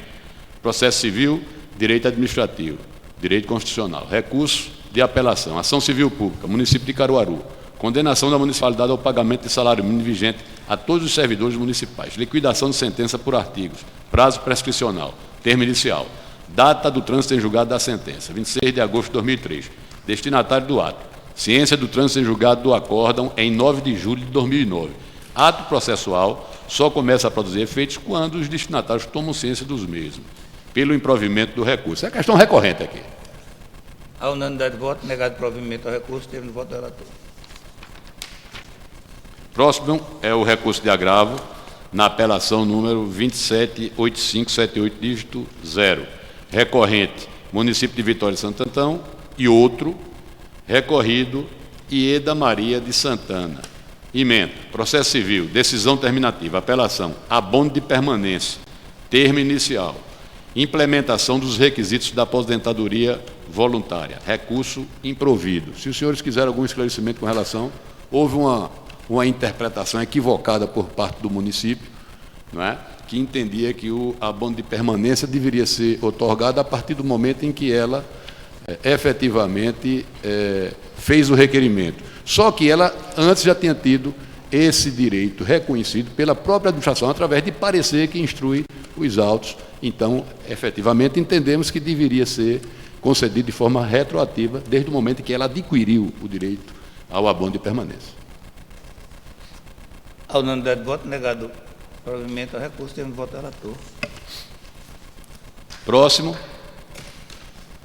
Processo civil, direito administrativo, direito constitucional. Recurso de apelação, ação civil pública, município de Caruaru. Condenação da municipalidade ao pagamento de salário mínimo vigente a todos os servidores municipais. Liquidação de sentença por artigos. Prazo prescricional. Termo inicial. Data do trânsito em julgado da sentença, 26 de agosto de 2003. Destinatário do ato. Ciência do trânsito em julgado do acórdão em 9 de julho de 2009. Ato processual só começa a produzir efeitos quando os destinatários tomam ciência dos mesmos, pelo improvimento do recurso. É questão recorrente aqui.
A unanimidade de voto, negado provimento ao recurso, termo de voto relator.
Próximo é o recurso de agravo na apelação número 278578, dígito 0. Recorrente, município de Vitória de Santo Antão, e outro, recorrido, Ieda Maria de Santana. Emenda, processo civil, decisão terminativa, apelação, abono de permanência, termo inicial, implementação dos requisitos da aposentadoria voluntária, recurso improvido. Se os senhores quiserem algum esclarecimento com relação, houve uma interpretação equivocada por parte do município, não é? Que entendia que o abono de permanência deveria ser otorgado a partir do momento em que ela efetivamente fez o requerimento. Só que ela antes já tinha tido esse direito reconhecido pela própria administração através de parecer que instrui os autos. Então, efetivamente, entendemos que deveria ser concedido de forma retroativa desde o momento em que ela adquiriu o direito ao abono de permanência.
A unanimidade de voto, negado provimento ao recurso, termo de voto relator.
Próximo.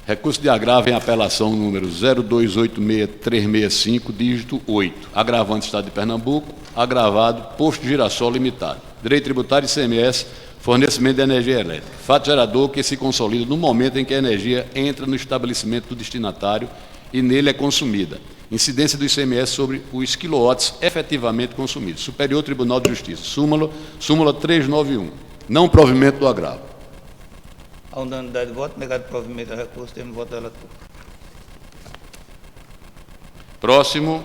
Recurso de agravo em apelação número 0286365, dígito 8. Agravante Estado de Pernambuco, agravado Posto Girassol Limitado. Direito tributário ICMS, fornecimento de energia elétrica. Fato gerador que se consolida no momento em que a energia entra no estabelecimento do destinatário e nele é consumida. Incidência do ICMS sobre os quilowatts efetivamente consumidos. Superior Tribunal de Justiça. Súmula 391. Não provimento do agravo.
A unanimidade de voto, negado provimento ao recurso, termo de voto relator.
Próximo,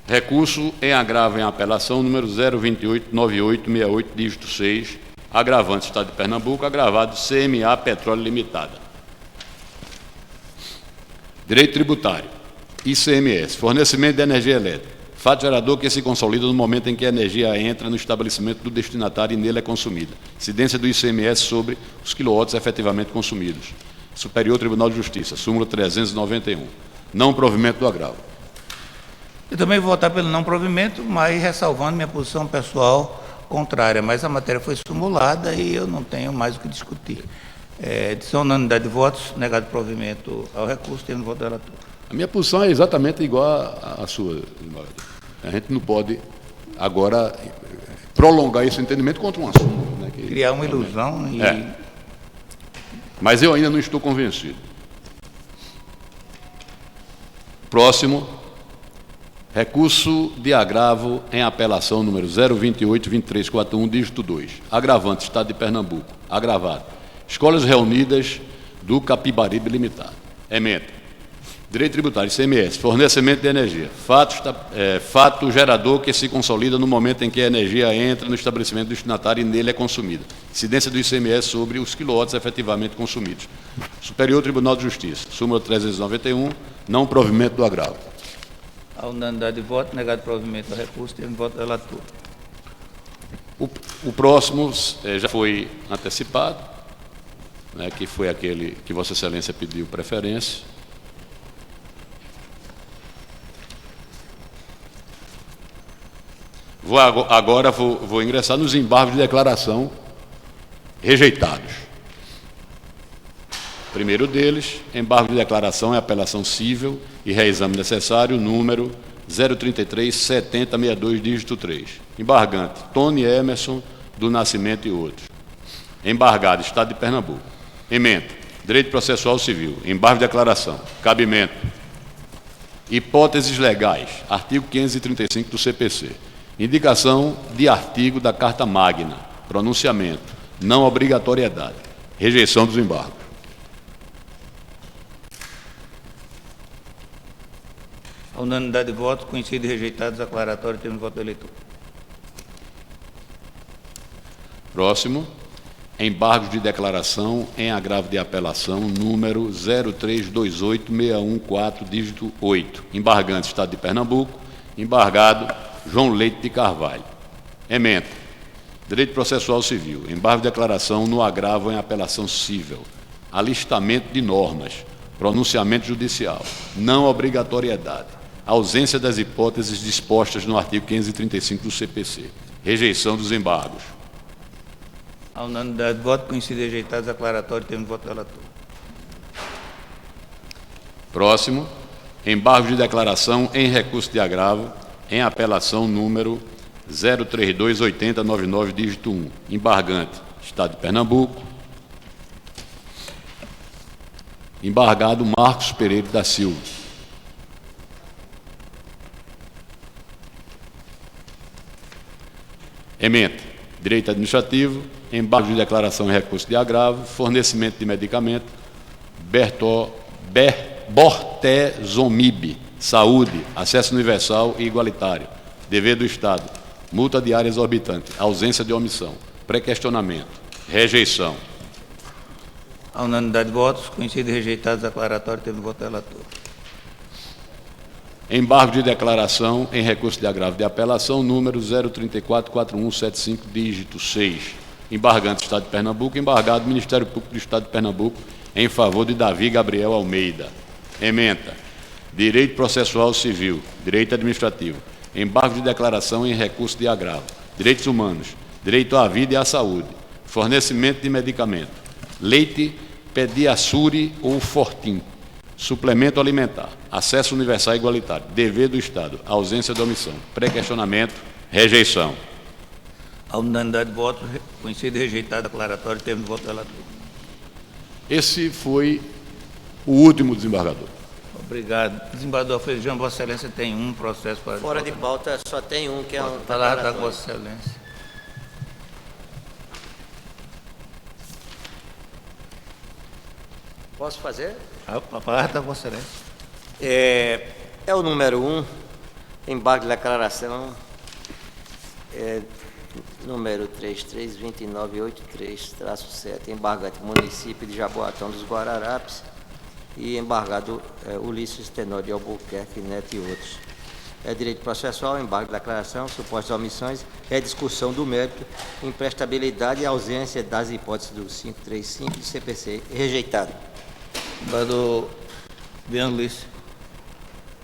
recurso em agravo em apelação número 0289868, dígito 6, agravante Estado de Pernambuco, agravado CMA Petróleo Limitada. Direito tributário, ICMS, fornecimento de energia elétrica. Fato gerador que se consolida no momento em que a energia entra no estabelecimento do destinatário e nele é consumida. Incidência do ICMS sobre os quilowatts efetivamente consumidos. Superior Tribunal de Justiça, súmula 391. Não provimento do agravo.
Eu também vou votar pelo não provimento, mas ressalvando minha posição pessoal contrária. Mas a matéria foi simulada e eu não tenho mais o que discutir. Decisão unanimidade de votos, negado provimento ao recurso, termo de voto relator.
A minha posição é exatamente igual à sua. A gente não pode agora prolongar esse entendimento contra um assunto. Né, que
criar uma ilusão.
Mas eu ainda não estou convencido. Próximo, recurso de agravo em apelação número 0282341, dígito 2. Agravante, Estado de Pernambuco. Agravado. Escolas Reunidas do Capibaribe Limitado. Ementa. Direito tributário, ICMS, fornecimento de energia. Fato gerador que se consolida no momento em que a energia entra no estabelecimento destinatário e nele é consumida. Incidência do ICMS sobre os quilowatts efetivamente consumidos. Superior Tribunal de Justiça, súmula 391, não provimento do agravo.
A unanimidade de voto, negado provimento ao recurso, termo de voto relator.
O próximo já foi antecipado, né, que foi aquele que Vossa Excelência pediu preferência. Vou ingressar nos embargos de declaração rejeitados. Primeiro deles, embargo de declaração e apelação cível e reexame necessário, número 033-7062, dígito 3. Embargante, Tony Emerson do Nascimento e outros. Embargado, Estado de Pernambuco. Ementa, Direito Processual Civil. Embargo de declaração. Cabimento. Hipóteses legais. Artigo 535 do CPC. Indicação de artigo da Carta Magna. Pronunciamento. Não obrigatoriedade. Rejeição dos embargos.
A unanimidade de votos, conhecidos e rejeitados, declaratório, termo de voto do eleitor.
Próximo. Embargos de declaração em agravo de apelação, número 0328614, dígito 8. Embargante, Estado de Pernambuco. Embargado, João Leite de Carvalho. Ementa. Direito Processual Civil. Embargo de declaração no agravo em apelação cível. Alistamento de normas. Pronunciamento judicial. Não obrigatoriedade. Ausência das hipóteses dispostas no artigo 535 do CPC. Rejeição dos embargos.
A unanimidade de voto, conhecidos e rejeitados, declaratório, termo de voto do relator.
Próximo. Embargo de declaração em recurso de agravo em apelação número 0328099, dígito 1. Embargante, Estado de Pernambuco. Embargado, Marcos Pereira da Silva. Ementa, Direito Administrativo, embargo de declaração em recurso de agravo, fornecimento de medicamento, Bortezomib, saúde, acesso universal e igualitário, dever do Estado, multa diária exorbitante, ausência de omissão, pré-questionamento, rejeição.
A unanimidade de votos, conhecidos e rejeitados, declaratório, termo de voto do relator.
Embargo de declaração em recurso de agravo de apelação, número 0344175, dígito 6. Embargante, Estado de Pernambuco. Embargado, Ministério Público do Estado de Pernambuco, em favor de Davi Gabriel Almeida. Ementa. Direito Processual Civil. Direito Administrativo. Embargo de declaração em recurso de agravo. Direitos Humanos. Direito à vida e à saúde. Fornecimento de medicamento. Leite, Pediassure ou Fortim. Suplemento alimentar. Acesso universal e igualitário. Dever do Estado. Ausência de omissão. Pré-questionamento. Rejeição.
A unanimidade de votos, conhecido e rejeitado, declaratório, termo de voto do relator.
Esse foi o último desembargador.
Obrigado. Desembargador Feijão, Vossa Excelência tem um processo para...
Fora de pauta só tem um, que é um...
Palavra da Vossa Excelência.
Posso fazer?
A palavra da Vossa Excelência.
É o número 1, embargo de declaração, número 332983-7, embargante município de Jaboatão dos Guararapes e embargado Ulisses Tenório de Albuquerque, Neto e outros. É direito processual, embargo de declaração, supostas omissões, discussão do mérito, imprestabilidade e ausência das hipóteses do 535 do CPC. Rejeitado.
Desembargador Biano Luiz.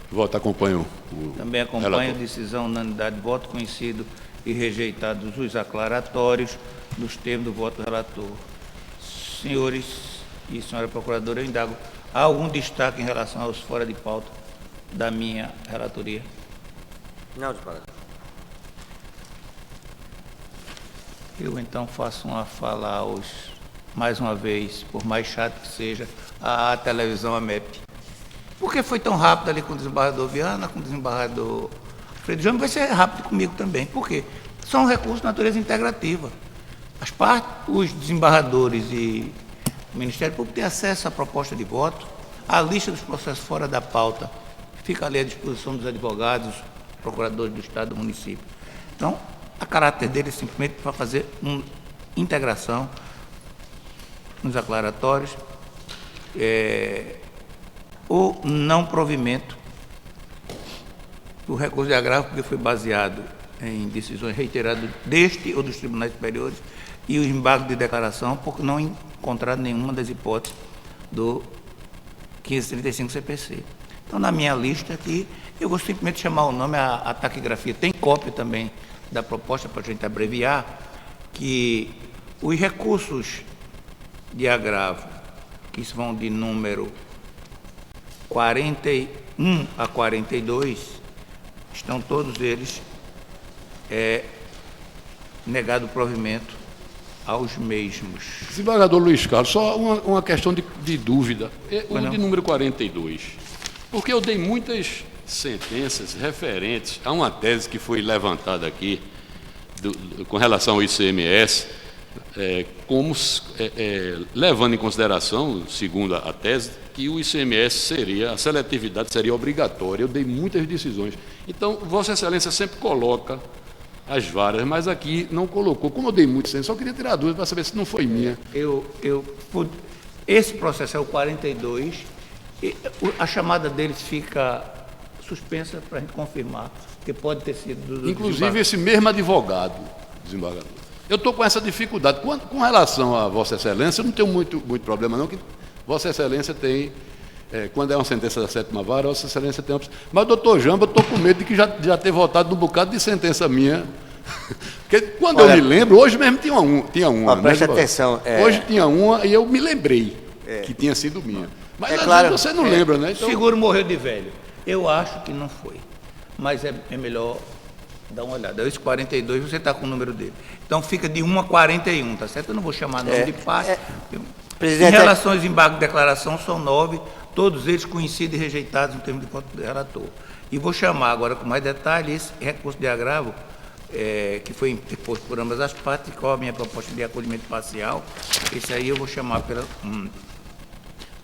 Voto acompanho o
Também acompanho a
relator.
decisão unanimidade de voto, conhecido e rejeitados os aclaratórios dos termos do voto do relator. Senhores e senhora procuradora, eu indago, há algum destaque em relação aos fora de pauta da minha relatoria?
Não, desembargador.
Eu então faço uma fala aos, mais uma vez, por mais chato que seja, à televisão AMEP. Por que foi tão rápido ali com o desembargador Viana, com o desembargador Freire Júnior? Vai ser rápido comigo também. Por quê? São recursos de natureza integrativa. As partes, os desembargadores e o Ministério Público têm acesso à proposta de voto, à lista dos processos fora da pauta, fica ali à disposição dos advogados, procuradores do Estado, do município. Então, a caráter dele é simplesmente para fazer uma integração nos aclaratórios, o não provimento do recurso de agravo, porque foi baseado em decisões reiteradas deste ou dos tribunais superiores, e o embargo de declaração, por não encontrar nenhuma das hipóteses do 535 CPC. Então, na minha lista aqui, eu vou simplesmente chamar o nome, a taquigrafia. Tem cópia também da proposta, para a gente abreviar, que os recursos de agravo que vão de número 41 a 42, estão todos eles negado o provimento aos mesmos.
Desembargador Luiz Carlos, só uma questão de dúvida. O de número 42, porque eu dei muitas sentenças referentes a uma tese que foi levantada aqui com relação ao ICMS, levando em consideração, segundo a tese, que o ICMS a seletividade seria obrigatória. Eu dei muitas decisões. Então, Vossa Excelência sempre coloca as varas, mas aqui não colocou. Como eu dei muitas sentenças, só queria tirar a dúvida para saber se não foi minha.
Esse processo é o 42, e a chamada deles fica suspensa para a gente confirmar, que pode ter sido
Inclusive, esse mesmo advogado, desembargador. Eu estou com essa dificuldade. Com relação a Vossa Excelência, eu não tenho muito problema, não, que Vossa Excelência tem, quando é uma sentença da 7ª vara, Vossa Excelência tem... Mas, doutor Jamba, eu estou com medo de que já ter votado num bocado de sentença minha. Porque quando eu me lembro, hoje mesmo tinha uma.
Preste atenção.
Hoje tinha uma e eu me lembrei que tinha sido minha. Mas às
claro,
vezes você não lembra, né?
Então, seguro morreu de velho. Eu acho que não foi. Mas é melhor dar uma olhada. Esse 42, você está com o número dele. Então fica de 1 a 41, tá certo? Eu não vou chamar nome de parte.
Presidente,
em relação aos embargos de declaração, são 9, todos eles conhecidos e rejeitados no termo de voto do relator. E vou chamar agora com mais detalhe esse recurso de agravo, que foi interposto por ambas as partes, qual a minha proposta de acolhimento parcial. Esse aí eu vou chamar com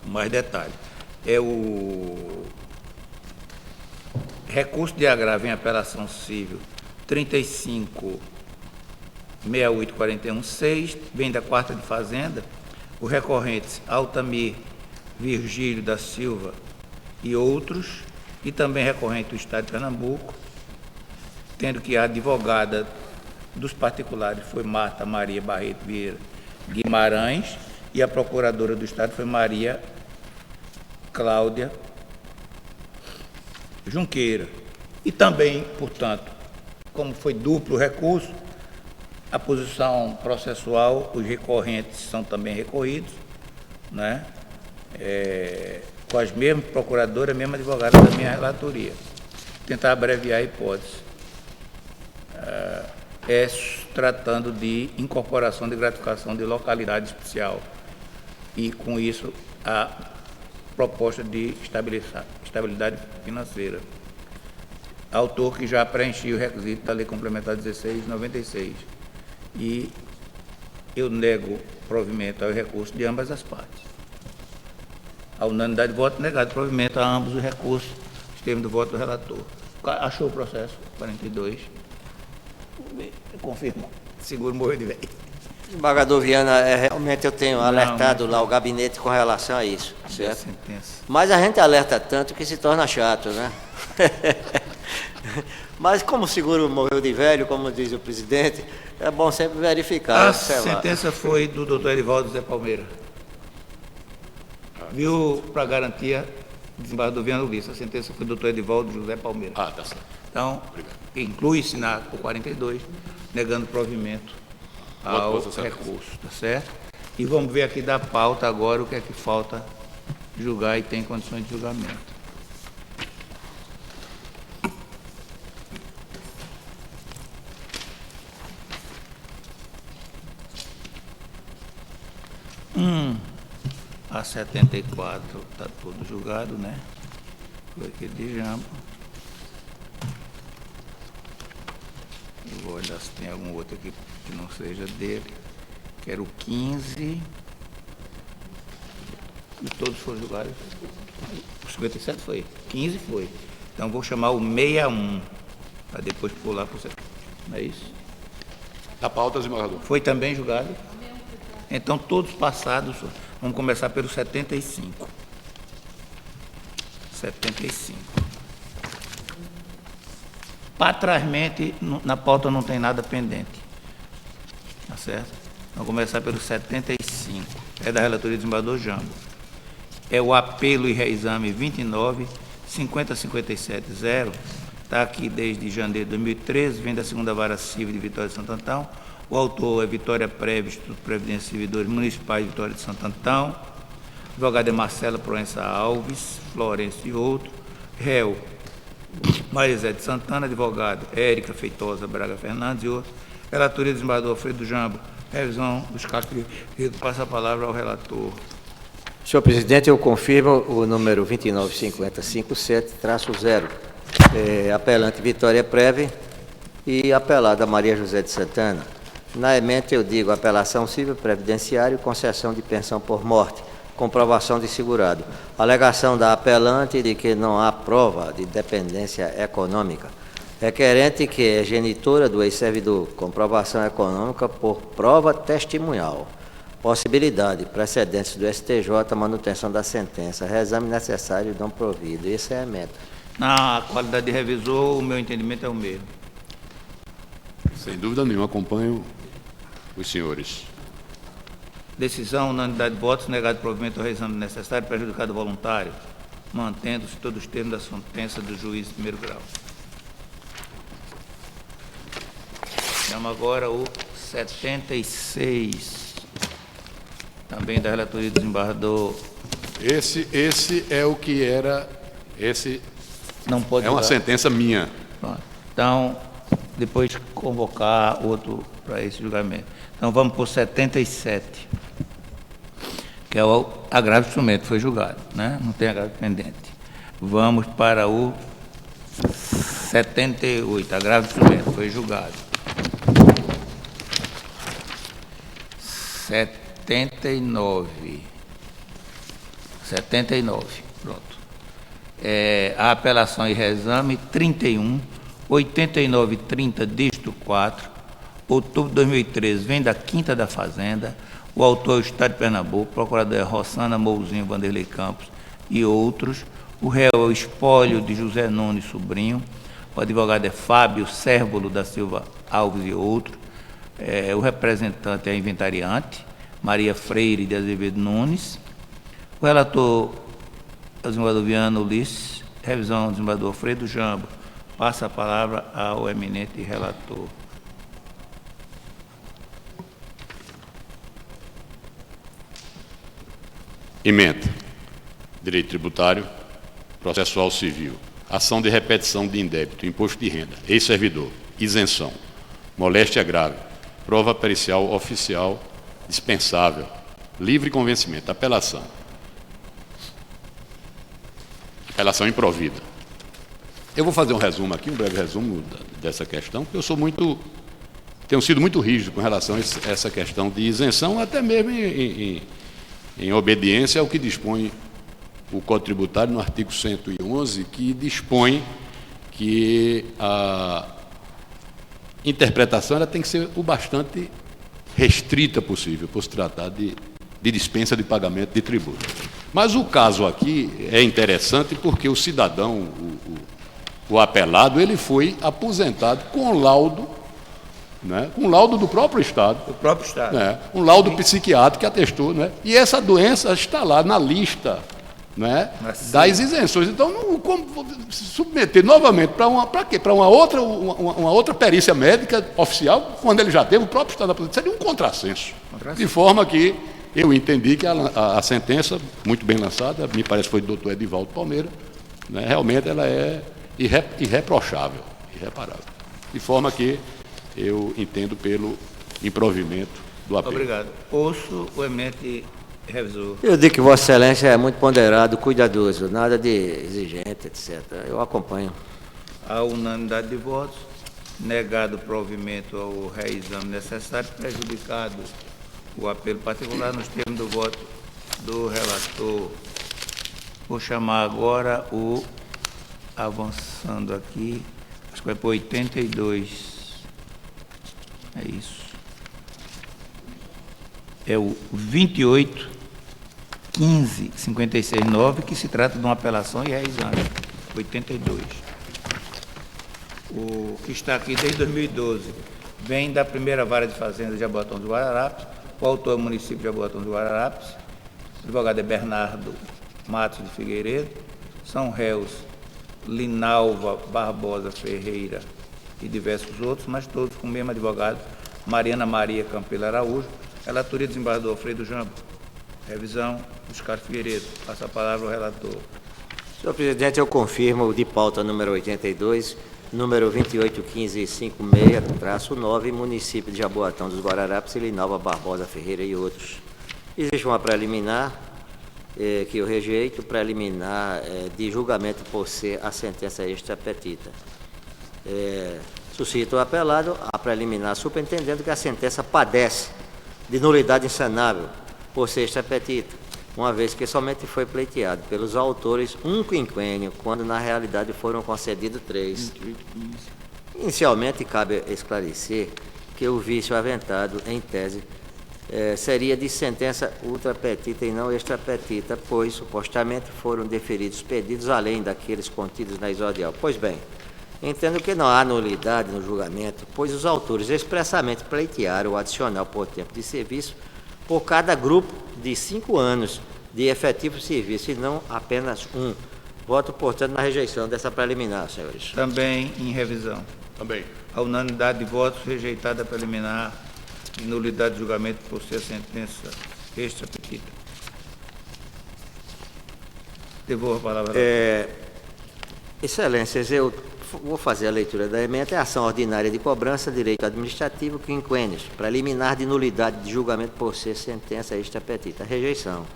mais detalhe. É o recurso de agravo em apelação civil 35.6841.6, vem da 4ª de Fazenda, os recorrentes Altamir Virgílio da Silva e outros, e também recorrente do Estado de Pernambuco, tendo que a advogada dos particulares foi Marta Maria Barreto Vieira Guimarães, e a procuradora do Estado foi Maria Cláudia Junqueira. E também, portanto, como foi duplo recurso, a posição processual, os recorrentes são também recorridos, né? Com as mesmas procuradoras, a mesma advogada da minha relatoria. Tentar abreviar a hipótese. Tratando de incorporação de gratificação de localidade especial. E, com isso, a proposta de estabilidade financeira. Autor que já preencheu o requisito da Lei Complementar 1696. E eu nego provimento ao recurso de ambas as partes. A unanimidade de voto negado provimento a ambos os recursos, os termos do voto do relator. Achou o processo? 42. Confirma. Seguro morreu de velho.
Desembargador Viana, realmente eu tenho alertado lá o gabinete com relação a isso, certo? Mas a gente alerta tanto que se torna chato, né? Mas como o seguro morreu de velho, como diz o presidente, é bom sempre verificar.
A sentença foi do doutor Erivaldo José Palmeira. Viu, para garantia, desembargador Viana Ulisses, a sentença foi do doutor Edivaldo José Palmeira.
Tá certo.
Então, inclui-se na 42, negando provimento ao recurso, tá certo? E vamos ver aqui da pauta agora o que é que falta julgar e tem condições de julgamento. A 74 está todo julgado, né? Foi aquele de Jamba. Eu vou olhar se tem algum outro aqui que não seja dele. Quero o 15. E todos foram julgados. O 57 foi. 15 foi. Então vou chamar o 61. Para depois pular para o 70. Não é isso?
Da pauta, desembargador.
Foi também julgado? Então todos passados. Vamos começar pelo 75. 75. Patrasmente, na pauta não tem nada pendente. Tá certo? Vamos começar pelo 75. É da relatoria do desembargador Jambo. É o apelo e reexame 29 50.57.0. Está aqui desde janeiro de 2013, vem da 2ª Vara Civil de Vitória de Santo Antão. O autor é Vitória Prévio, Instituto de Previdência de Servidores Municipais de Vitória de Santo Antão. advogada Marcela Proença Alves, Florencio e outro. Réu, Maria Zé de Santana, advogado Érica Feitosa Braga Fernandes e outro. Relatoria do desembargador Alfredo Jambo, revisão dos casos. Passa a palavra ao relator.
Senhor presidente, eu confirmo o número 295057-0. Apelante Vitória Preve e apelada Maria José de Santana. Na ementa eu digo apelação civil previdenciária e concessão de pensão por morte, comprovação de segurado. Alegação da apelante de que não há prova de dependência econômica. Requerente que é genitora do ex-servidor, comprovação econômica por prova testemunhal. Possibilidade, precedentes do STJ, manutenção da sentença, reexame necessário não provido. Essa é a ementa.
Na qualidade de revisor, o meu entendimento é o mesmo.
Sem dúvida nenhuma, acompanho os senhores.
Decisão, unanimidade de votos, negado provimento ao reexame necessário, prejudicado voluntário, mantendo-se todos os termos da sentença do juiz de primeiro grau. Chama agora o 76, também da relatoria do desembargador.
Esse é o que era, esse
Não pode
é uma
julgar.
sentença minha.
Pronto. Então, depois convocar outro para esse julgamento. Então, vamos para o 77, que é o agravo de instrumento, foi julgado, né? Não tem agravo pendente. Vamos para o 78, agravo de instrumento, foi julgado. 79, pronto. A apelação e reexame 31, 89 e 30, dígito 4, outubro de 2013, vem da Quinta da Fazenda, o autor é o Estado de Pernambuco, procurador é Rossana Mouzinho Vanderlei Campos e outros, o réu é o espólio de José Nunes Sobrinho, o advogado é Fábio Cérvulo da Silva Alves e outros, o representante é a inventariante, Maria Freire de Azevedo Nunes, o relator é o desembargador Viana Ulisses, revisão do desembargador Alfredo Jambo. Passa a palavra ao eminente relator.
Ementa. Direito tributário, processual civil, ação de repetição de indébito, imposto de renda, ex-servidor, isenção, moléstia grave, prova pericial oficial dispensável, livre convencimento, apelação. Apelação improvida. Eu vou fazer um resumo aqui, um breve resumo dessa questão, porque tenho sido muito rígido com relação a essa questão de isenção, até mesmo em obediência ao que dispõe o Código Tributário no artigo 111, que dispõe que a interpretação ela tem que ser o bastante restrita possível, por se tratar de dispensa de pagamento de tributo. Mas o caso aqui é interessante porque o cidadão, o apelado, ele foi aposentado com laudo, né, com laudo do próprio Estado.
Do próprio Estado.
Né, um laudo psiquiátrico que atestou, né, e essa doença está lá na lista, né, das isenções. Então, como se submeter novamente para quê? Para uma outra perícia médica oficial, quando ele já teve o próprio Estado aposentado, seria um contrassenso. De forma que eu entendi que a sentença, muito bem lançada, me parece que foi do doutor Edivaldo Palmeira, né, realmente ela é irreprochável, irreparável. De forma que eu entendo pelo improvimento do apelo.
Obrigado. Ouço o eminente revisor.
Eu digo que Vossa Excelência é muito ponderado, cuidadoso, nada de exigente, etc. Eu acompanho.
A unanimidade de votos, negado o provimento ao reexame necessário, prejudicado o apelo particular nos termos do voto do relator. Vou chamar agora avançando aqui, acho que vai para 82. É isso. É o 28.15.56.9, que se trata de uma apelação e reexame. 82. O que está aqui desde 2012 vem da primeira vara de fazenda de Jaboatão dos Guararapes, o autor é o município de Jaboatão dos Guararapes, o advogado é Bernardo Matos de Figueiredo, são réus Linalva Barbosa Ferreira e diversos outros, mas todos com o mesmo advogado, Mariana Maria Campelo Araújo, relatoria do desembargador Alfredo Jambo. Revisão, Oscar Figueiredo. Passa a palavra ao relator.
Senhor presidente, eu confirmo de pauta número 82, número 281556-9, município de Jaboatão dos Guararapes, Ilinalva Barbosa Ferreira e outros. Existe uma preliminar que eu rejeito, preliminar de julgamento por ser a sentença extra-petita. Suscito o apelado a preliminar superintendendo que a sentença padece de nulidade insanável por ser extra-petita, uma vez que somente foi pleiteado pelos autores um quinquênio, quando na realidade foram concedidos 3. Inicialmente, cabe esclarecer que o vício aventado, em tese, seria de sentença ultrapetita e não extrapetita, pois supostamente foram deferidos pedidos além daqueles contidos na exordial. Pois bem, entendo que não há nulidade no julgamento, pois os autores expressamente pleitearam o adicional por tempo de serviço por cada grupo de 5 anos de efetivo serviço, e não apenas um. Voto, portanto, na rejeição dessa preliminar, senhores.
Também em revisão.
Também.
A unanimidade de votos, rejeitada a preliminar e nulidade de julgamento por ser sentença extra-petita. Devolvo a palavra.
Excelências, eu vou fazer a leitura da emenda. É ação ordinária de cobrança, direito administrativo, quinquênios, preliminar de nulidade de julgamento por ser sentença extra-petita. Rejeição.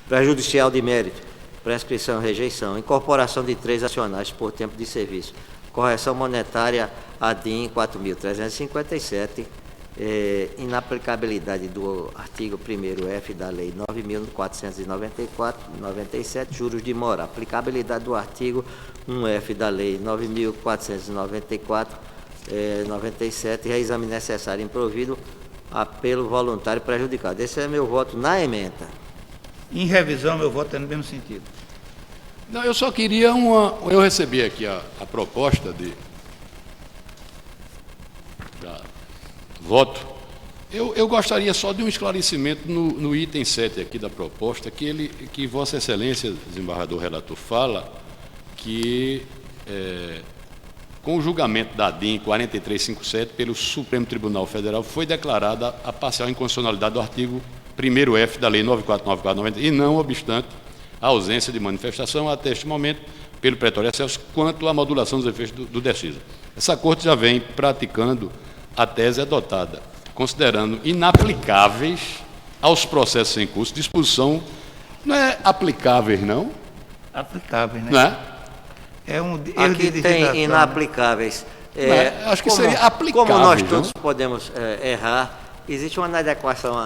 Prejudicial de mérito, prescrição, rejeição. Incorporação de 3 acionais por tempo de serviço. Correção monetária ADIM 4.357. Inaplicabilidade do artigo 1º-F da Lei 9.494/97, juros de mora. Aplicabilidade do artigo 1F da Lei 9.494/97, reexame necessário improvido, apelo voluntário prejudicado. Esse é meu voto na emenda.
Em revisão, meu voto é no mesmo sentido.
Não, eu só queria eu recebi aqui a proposta de voto. Eu gostaria só de um esclarecimento no item 7 aqui da proposta, que Vossa Excelência, desembargador relator, fala que com o julgamento da DIN 4357 pelo Supremo Tribunal Federal foi declarada a parcial inconstitucionalidade do artigo 1º-F da Lei 9494/90, e não obstante a ausência de manifestação até este momento pelo pretório excelso quanto à modulação dos efeitos do DECISA. Essa Corte já vem praticando a tese adotada, considerando inaplicáveis aos processos em curso, disposição não é aplicáveis, não?
Aplicáveis, né?
Não é?
É um erro
Aqui
de
tem
digitação,
inaplicáveis.
Acho que seria aplicável.
Como nós
não?
todos podemos errar, existe uma inadequação,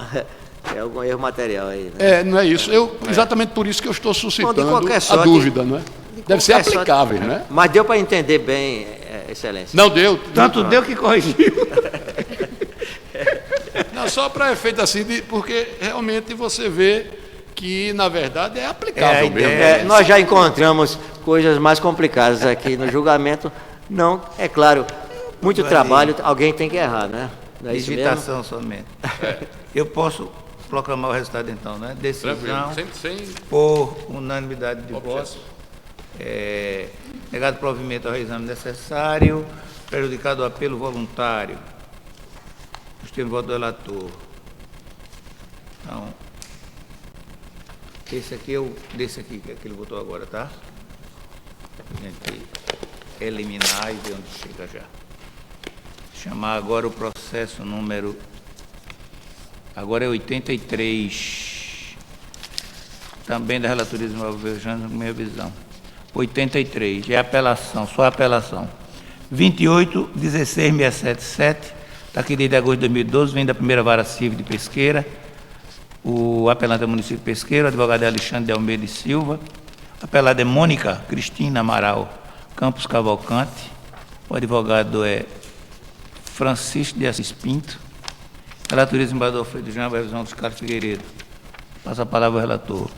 algum erro material aí. Né?
Não é isso. Exatamente por isso que eu estou suscitando
qualquer
a
sorte,
dúvida, não é? Deve ser
qualquer
aplicável,
sorte,
né?
Mas deu para entender bem, Excelência.
Não deu.
Tanto deu que corrigiu.
Não, só para efeito assim, porque realmente você vê que, na verdade, é aplicável mesmo.
Nós já encontramos coisas mais complicadas aqui no julgamento. Não, é claro, muito trabalho, alguém tem que errar, né? Não é isso mesmo?
Digitação somente. Eu posso proclamar o resultado então, né? Decisão
Sem
por unanimidade de
objeção.
votos. Negado provimento ao reexame necessário, prejudicado o apelo voluntário. Tem o voto do relator. Então, desse aqui que ele votou agora, tá? A gente eliminar e ver onde chega já. Chamar agora o processo número. Agora é 83. Também da relatoria de Nova Verjana, com minha visão. 83. É apelação, só apelação. 28.16.677. Daqui desde agosto de 2012, vem da primeira vara civil de Pesqueira, o apelante é o município de Pesqueira, o advogado é Alexandre de Almeida e Silva, apelada é Mônica Cristina Amaral Campos Cavalcante, o advogado é Francisco de Assis Pinto, relatoria do desembargador Alfredo Jean, vai revisão dos Carlos Figueiredo. Passa a palavra ao relator.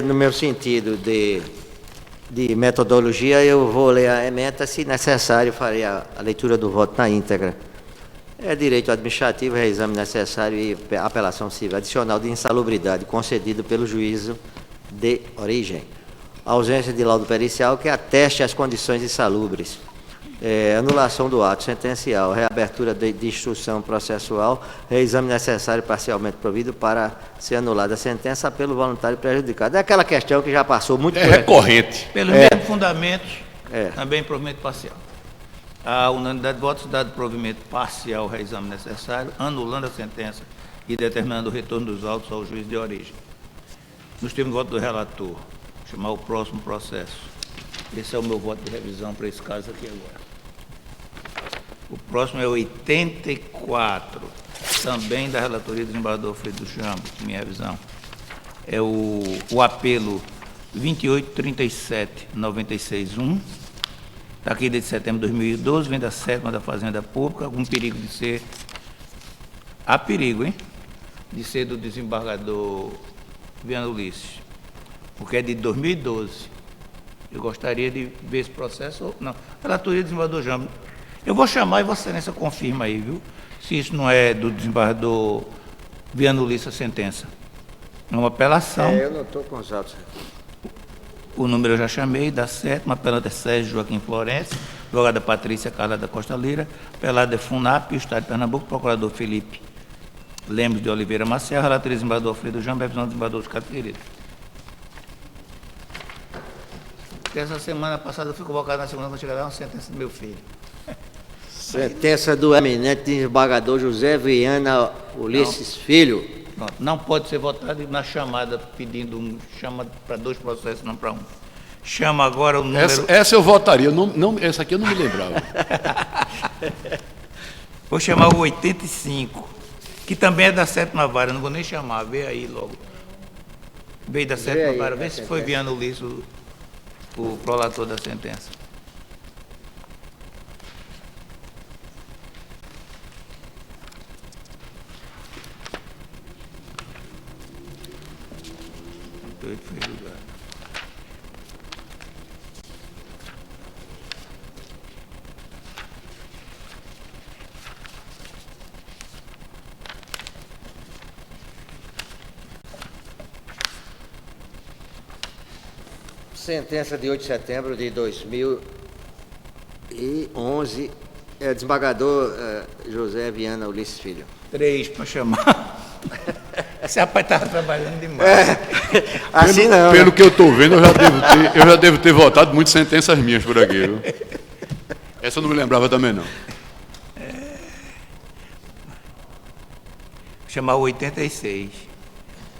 No meu sentido de metodologia, eu vou ler a ementa, se necessário, farei a leitura do voto na íntegra. Direito administrativo, reexame necessário e apelação civil adicional de insalubridade concedido pelo juízo de origem. Ausência de laudo pericial que ateste as condições insalubres. Anulação do ato sentencial, reabertura de instrução processual, reexame necessário parcialmente provido para ser anulada a sentença, apelo voluntário prejudicado. É aquela questão que já passou muito
É recorrente.
Pelos mesmos fundamentos, também provimento parcial. A unanimidade de votos, dado provimento parcial, reexame necessário, anulando a sentença e determinando o retorno dos autos ao juiz de origem. Nos termos do voto do relator, chamar o próximo processo. Esse é o meu voto de revisão para esse caso aqui agora. O próximo é 84, também da relatoria do desembargador Alfredo Jambo, minha revisão. É o apelo 2837-96-1, daqui de setembro de 2012, vem da 7ª da Fazenda Pública, com perigo de ser... Há perigo, hein? De ser do desembargador Viana Ulisses, porque é de 2012. Eu gostaria de ver esse processo... Não, relatoria do desembargador Jambo. Eu vou chamar e Vossa Excelência confirma aí, viu? Se isso não é do desembargador Viana Ulisses a sentença. É uma apelação.
Eu não estou com os autos.
O número eu já chamei, da 7ª, apelante é Sérgio Joaquim Florencio, advogada Patrícia Carla da Costa Lira, apelado é FUNAP, Estado de Pernambuco, procurador Felipe Lemos de Oliveira Maciel, relatoria do desembargador Alfredo Jambo, revisão do desembargador Oscar Figueiredo. Essa semana passada eu fui convocado na segunda, quando chegar lá, uma sentença do meu filho.
Sentença do eminente desembargador José Viana Ulisses Filho.
Pronto, não pode ser votado na chamada, pedindo chama para 2 processos, não para 1. Chama agora o número...
Essa eu votaria, essa aqui eu não me lembrava.
Vou chamar o 85, que também é da 7ª Vara, não vou nem chamar, vê aí logo. Veio da 7ª Vara, vê se foi Viana Ulisses o prolator da sentença. Foi julgado.
Sentença de 8 de setembro de 2011, desembargador José Viana Ulisses Filho.
3 para chamar. Esse rapaz estava trabalhando demais.
Assim não.
Pelo que eu estou vendo, eu já devo ter votado muitas sentenças minhas por aqui, viu? Essa eu não me lembrava também, não.
Chamar o 86.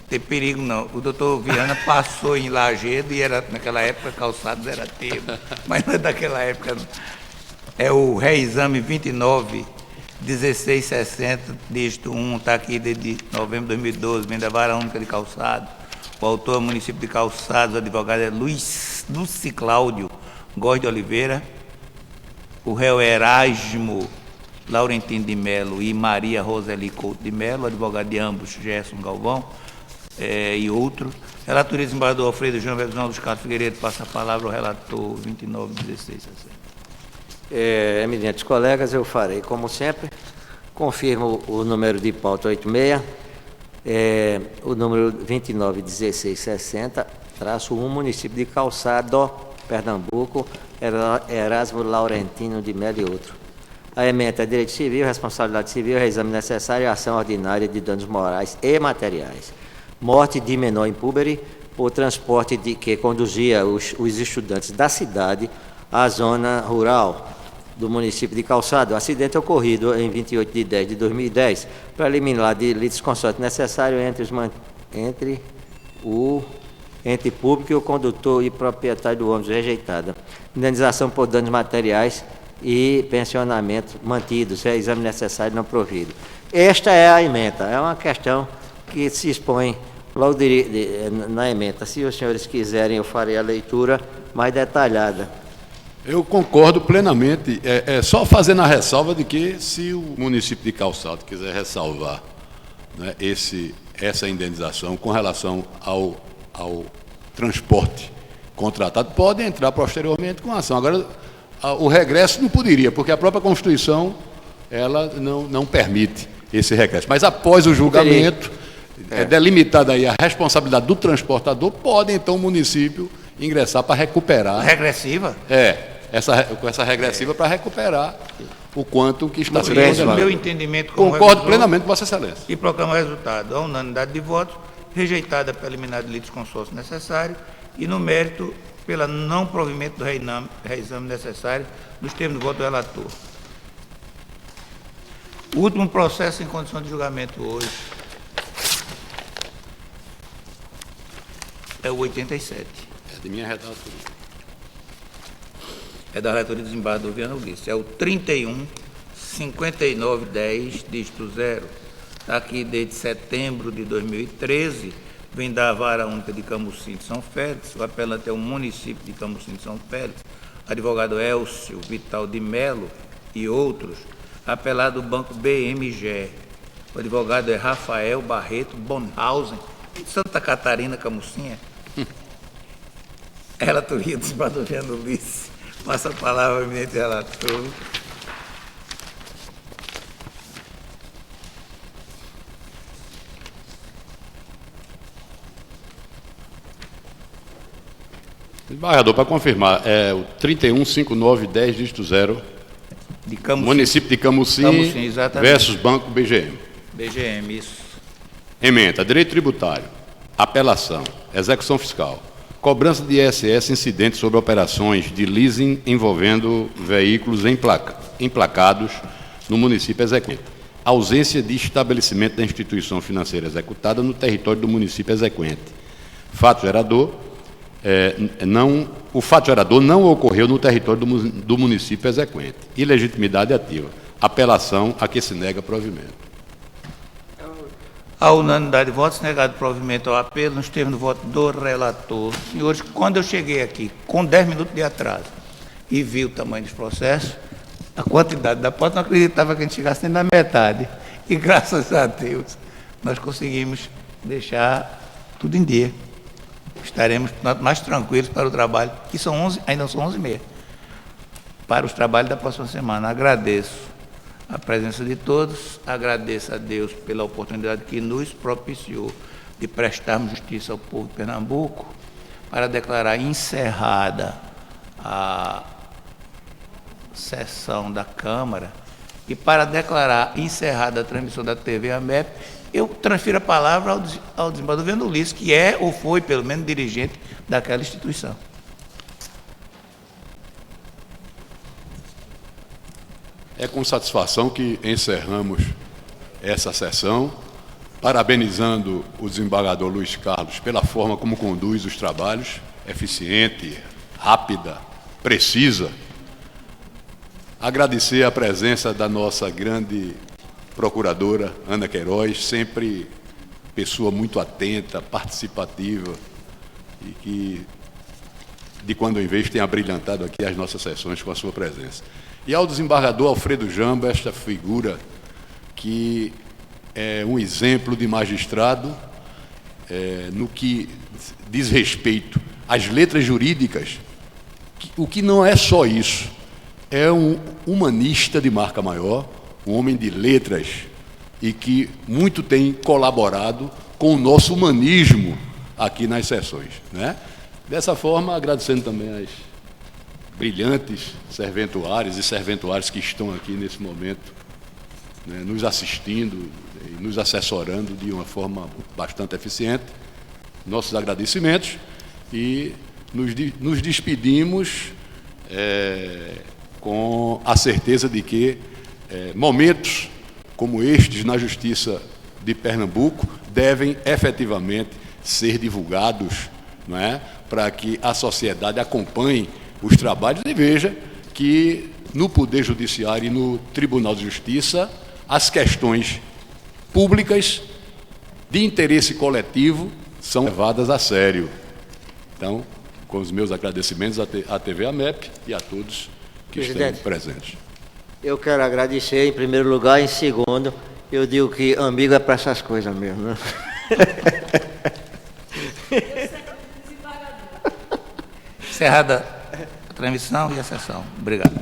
Tem perigo não. O doutor Viana passou em Lagedo e era, naquela época, Calçados era termo, mas não é daquela época não. É o reexame 29-1660, dígito 1, está aqui desde novembro de 2012, vem da Vara Única de Calçados. O autor é o município de Calçados, o advogado é Luci Cláudio Góes de Oliveira. O réu é Erasmo Laurentino de Melo e Maria Roseli Couto de Melo, advogado de ambos, Gerson Galvão e outro. Relatoria do desembargador Alfredo Jambo, revisão dos Carlos Figueiredo, passa a palavra ao relator 29-1660.
Eminentes colegas, eu farei como sempre. Confirmo o número de pauta 86, o número 291660, traço 1, município de Calçado, Pernambuco, Erasmo Laurentino de Melo e outro. A ementa é direito civil, responsabilidade civil, reexame necessário e ação ordinária de danos morais e materiais. Morte de menor impúbere por transporte que conduzia os estudantes da cidade à zona rural do município de Calçado. O acidente ocorrido em 28 de 10 de 2010, preliminar de litisconsorte necessário entre o ente público e o condutor e proprietário do ônibus rejeitada. Indenização por danos materiais e pensionamento mantidos, exame necessário não provido. Esta é a ementa, é uma questão que se expõe logo na ementa. Se os senhores quiserem, eu farei a leitura mais detalhada.
Eu concordo plenamente. É só fazendo a ressalva de que, se o município de Calçado quiser ressalvar, né, essa indenização com relação ao transporte contratado, pode entrar posteriormente com a ação. Agora, o regresso não poderia, porque a própria Constituição ela não permite esse regresso. Mas após o julgamento, delimitada aí a responsabilidade do transportador, pode então o município ingressar para recuperar.
Regressiva?
com essa regressiva para recuperar o quanto que está sendo
Meu
condenado.
entendimento como
Concordo
revisor,
plenamente com Vossa Excelência.
e proclama o resultado. A unanimidade de votos, rejeitada pela eliminar de litis consórcio necessário e, no mérito, pela não provimento do reexame necessário nos termos do voto do relator. O último processo em condição de julgamento hoje é o 87.
É de minha redação.
É da relatoria do desembargador Viana Ulisses. É o 31.5910, dígito 0. Está aqui desde setembro de 2013, vem da Vara Única de Camusim de São Félix, o apelante é o município de Camusim de São Félix, advogado Elcio Vital de Melo e outros, apelado do Banco BMG. O advogado é Rafael Barreto Bonhausen, de Santa Catarina, Camusim. Relatoria do desembargador Viana Ulisses. Passa a palavra ao eminente relator.
Desembargador, para confirmar, é o 31.5910, dígito 0,
De Camusim.
município de Camusim
Exatamente.
versus Banco BGM.
BGM, isso.
Ementa, direito tributário, apelação, execução fiscal, cobrança de ISS incidente sobre operações de leasing envolvendo veículos emplacados no município exequente. Ausência de estabelecimento da instituição financeira executada no território do município exequente. Fato gerador, o fato gerador não ocorreu no território do município exequente. Ilegitimidade ativa. Apelação a que se nega provimento.
A unanimidade de votos, negado provimento ao apelo, nos termos do voto do relator. Senhores, quando eu cheguei aqui, com 10 minutos de atraso, e vi o tamanho dos processos, a quantidade da pauta, não acreditava que a gente chegasse nem na metade. E graças a Deus, nós conseguimos deixar tudo em dia. Estaremos mais tranquilos para o trabalho, que são 11, ainda são 11h30, para os trabalhos da próxima semana. Agradeço a presença de todos, agradeço a Deus pela oportunidade que nos propiciou de prestarmos justiça ao povo de Pernambuco, para declarar encerrada a sessão da Câmara e para declarar encerrada a transmissão da TV AMEP, eu transfiro a palavra ao desembargador Viana Ulisses, que é ou foi, pelo menos, dirigente daquela instituição.
É com satisfação que encerramos essa sessão, parabenizando o desembargador Luiz Carlos pela forma como conduz os trabalhos, eficiente, rápida, precisa. Agradecer a presença da nossa grande procuradora, Ana Queiroz, sempre pessoa muito atenta, participativa e que, de quando em vez, tem abrilhantado aqui as nossas sessões com a sua presença. E ao desembargador Alfredo Jamba, esta figura que é um exemplo de magistrado no que diz respeito às letras jurídicas, o que não é só isso, é um humanista de marca maior, um homem de letras e que muito tem colaborado com o nosso humanismo aqui nas sessões, né? Dessa forma, agradecendo também as brilhantes serventuárias e serventuários que estão aqui nesse momento, né, nos assistindo e nos assessorando de uma forma bastante eficiente. Nossos agradecimentos e nos despedimos com a certeza de que momentos como estes na Justiça de Pernambuco devem efetivamente ser divulgados, não é? Para que a sociedade acompanhe os trabalhos e veja que no Poder Judiciário e no Tribunal de Justiça as questões públicas de interesse coletivo são levadas a sério. Então, com os meus agradecimentos à TV AMEP e a todos que estão presentes.
Eu quero agradecer em primeiro lugar, em segundo, eu digo que amigo é para essas coisas mesmo, né?
Encerrada a transmissão e a sessão. Obrigado.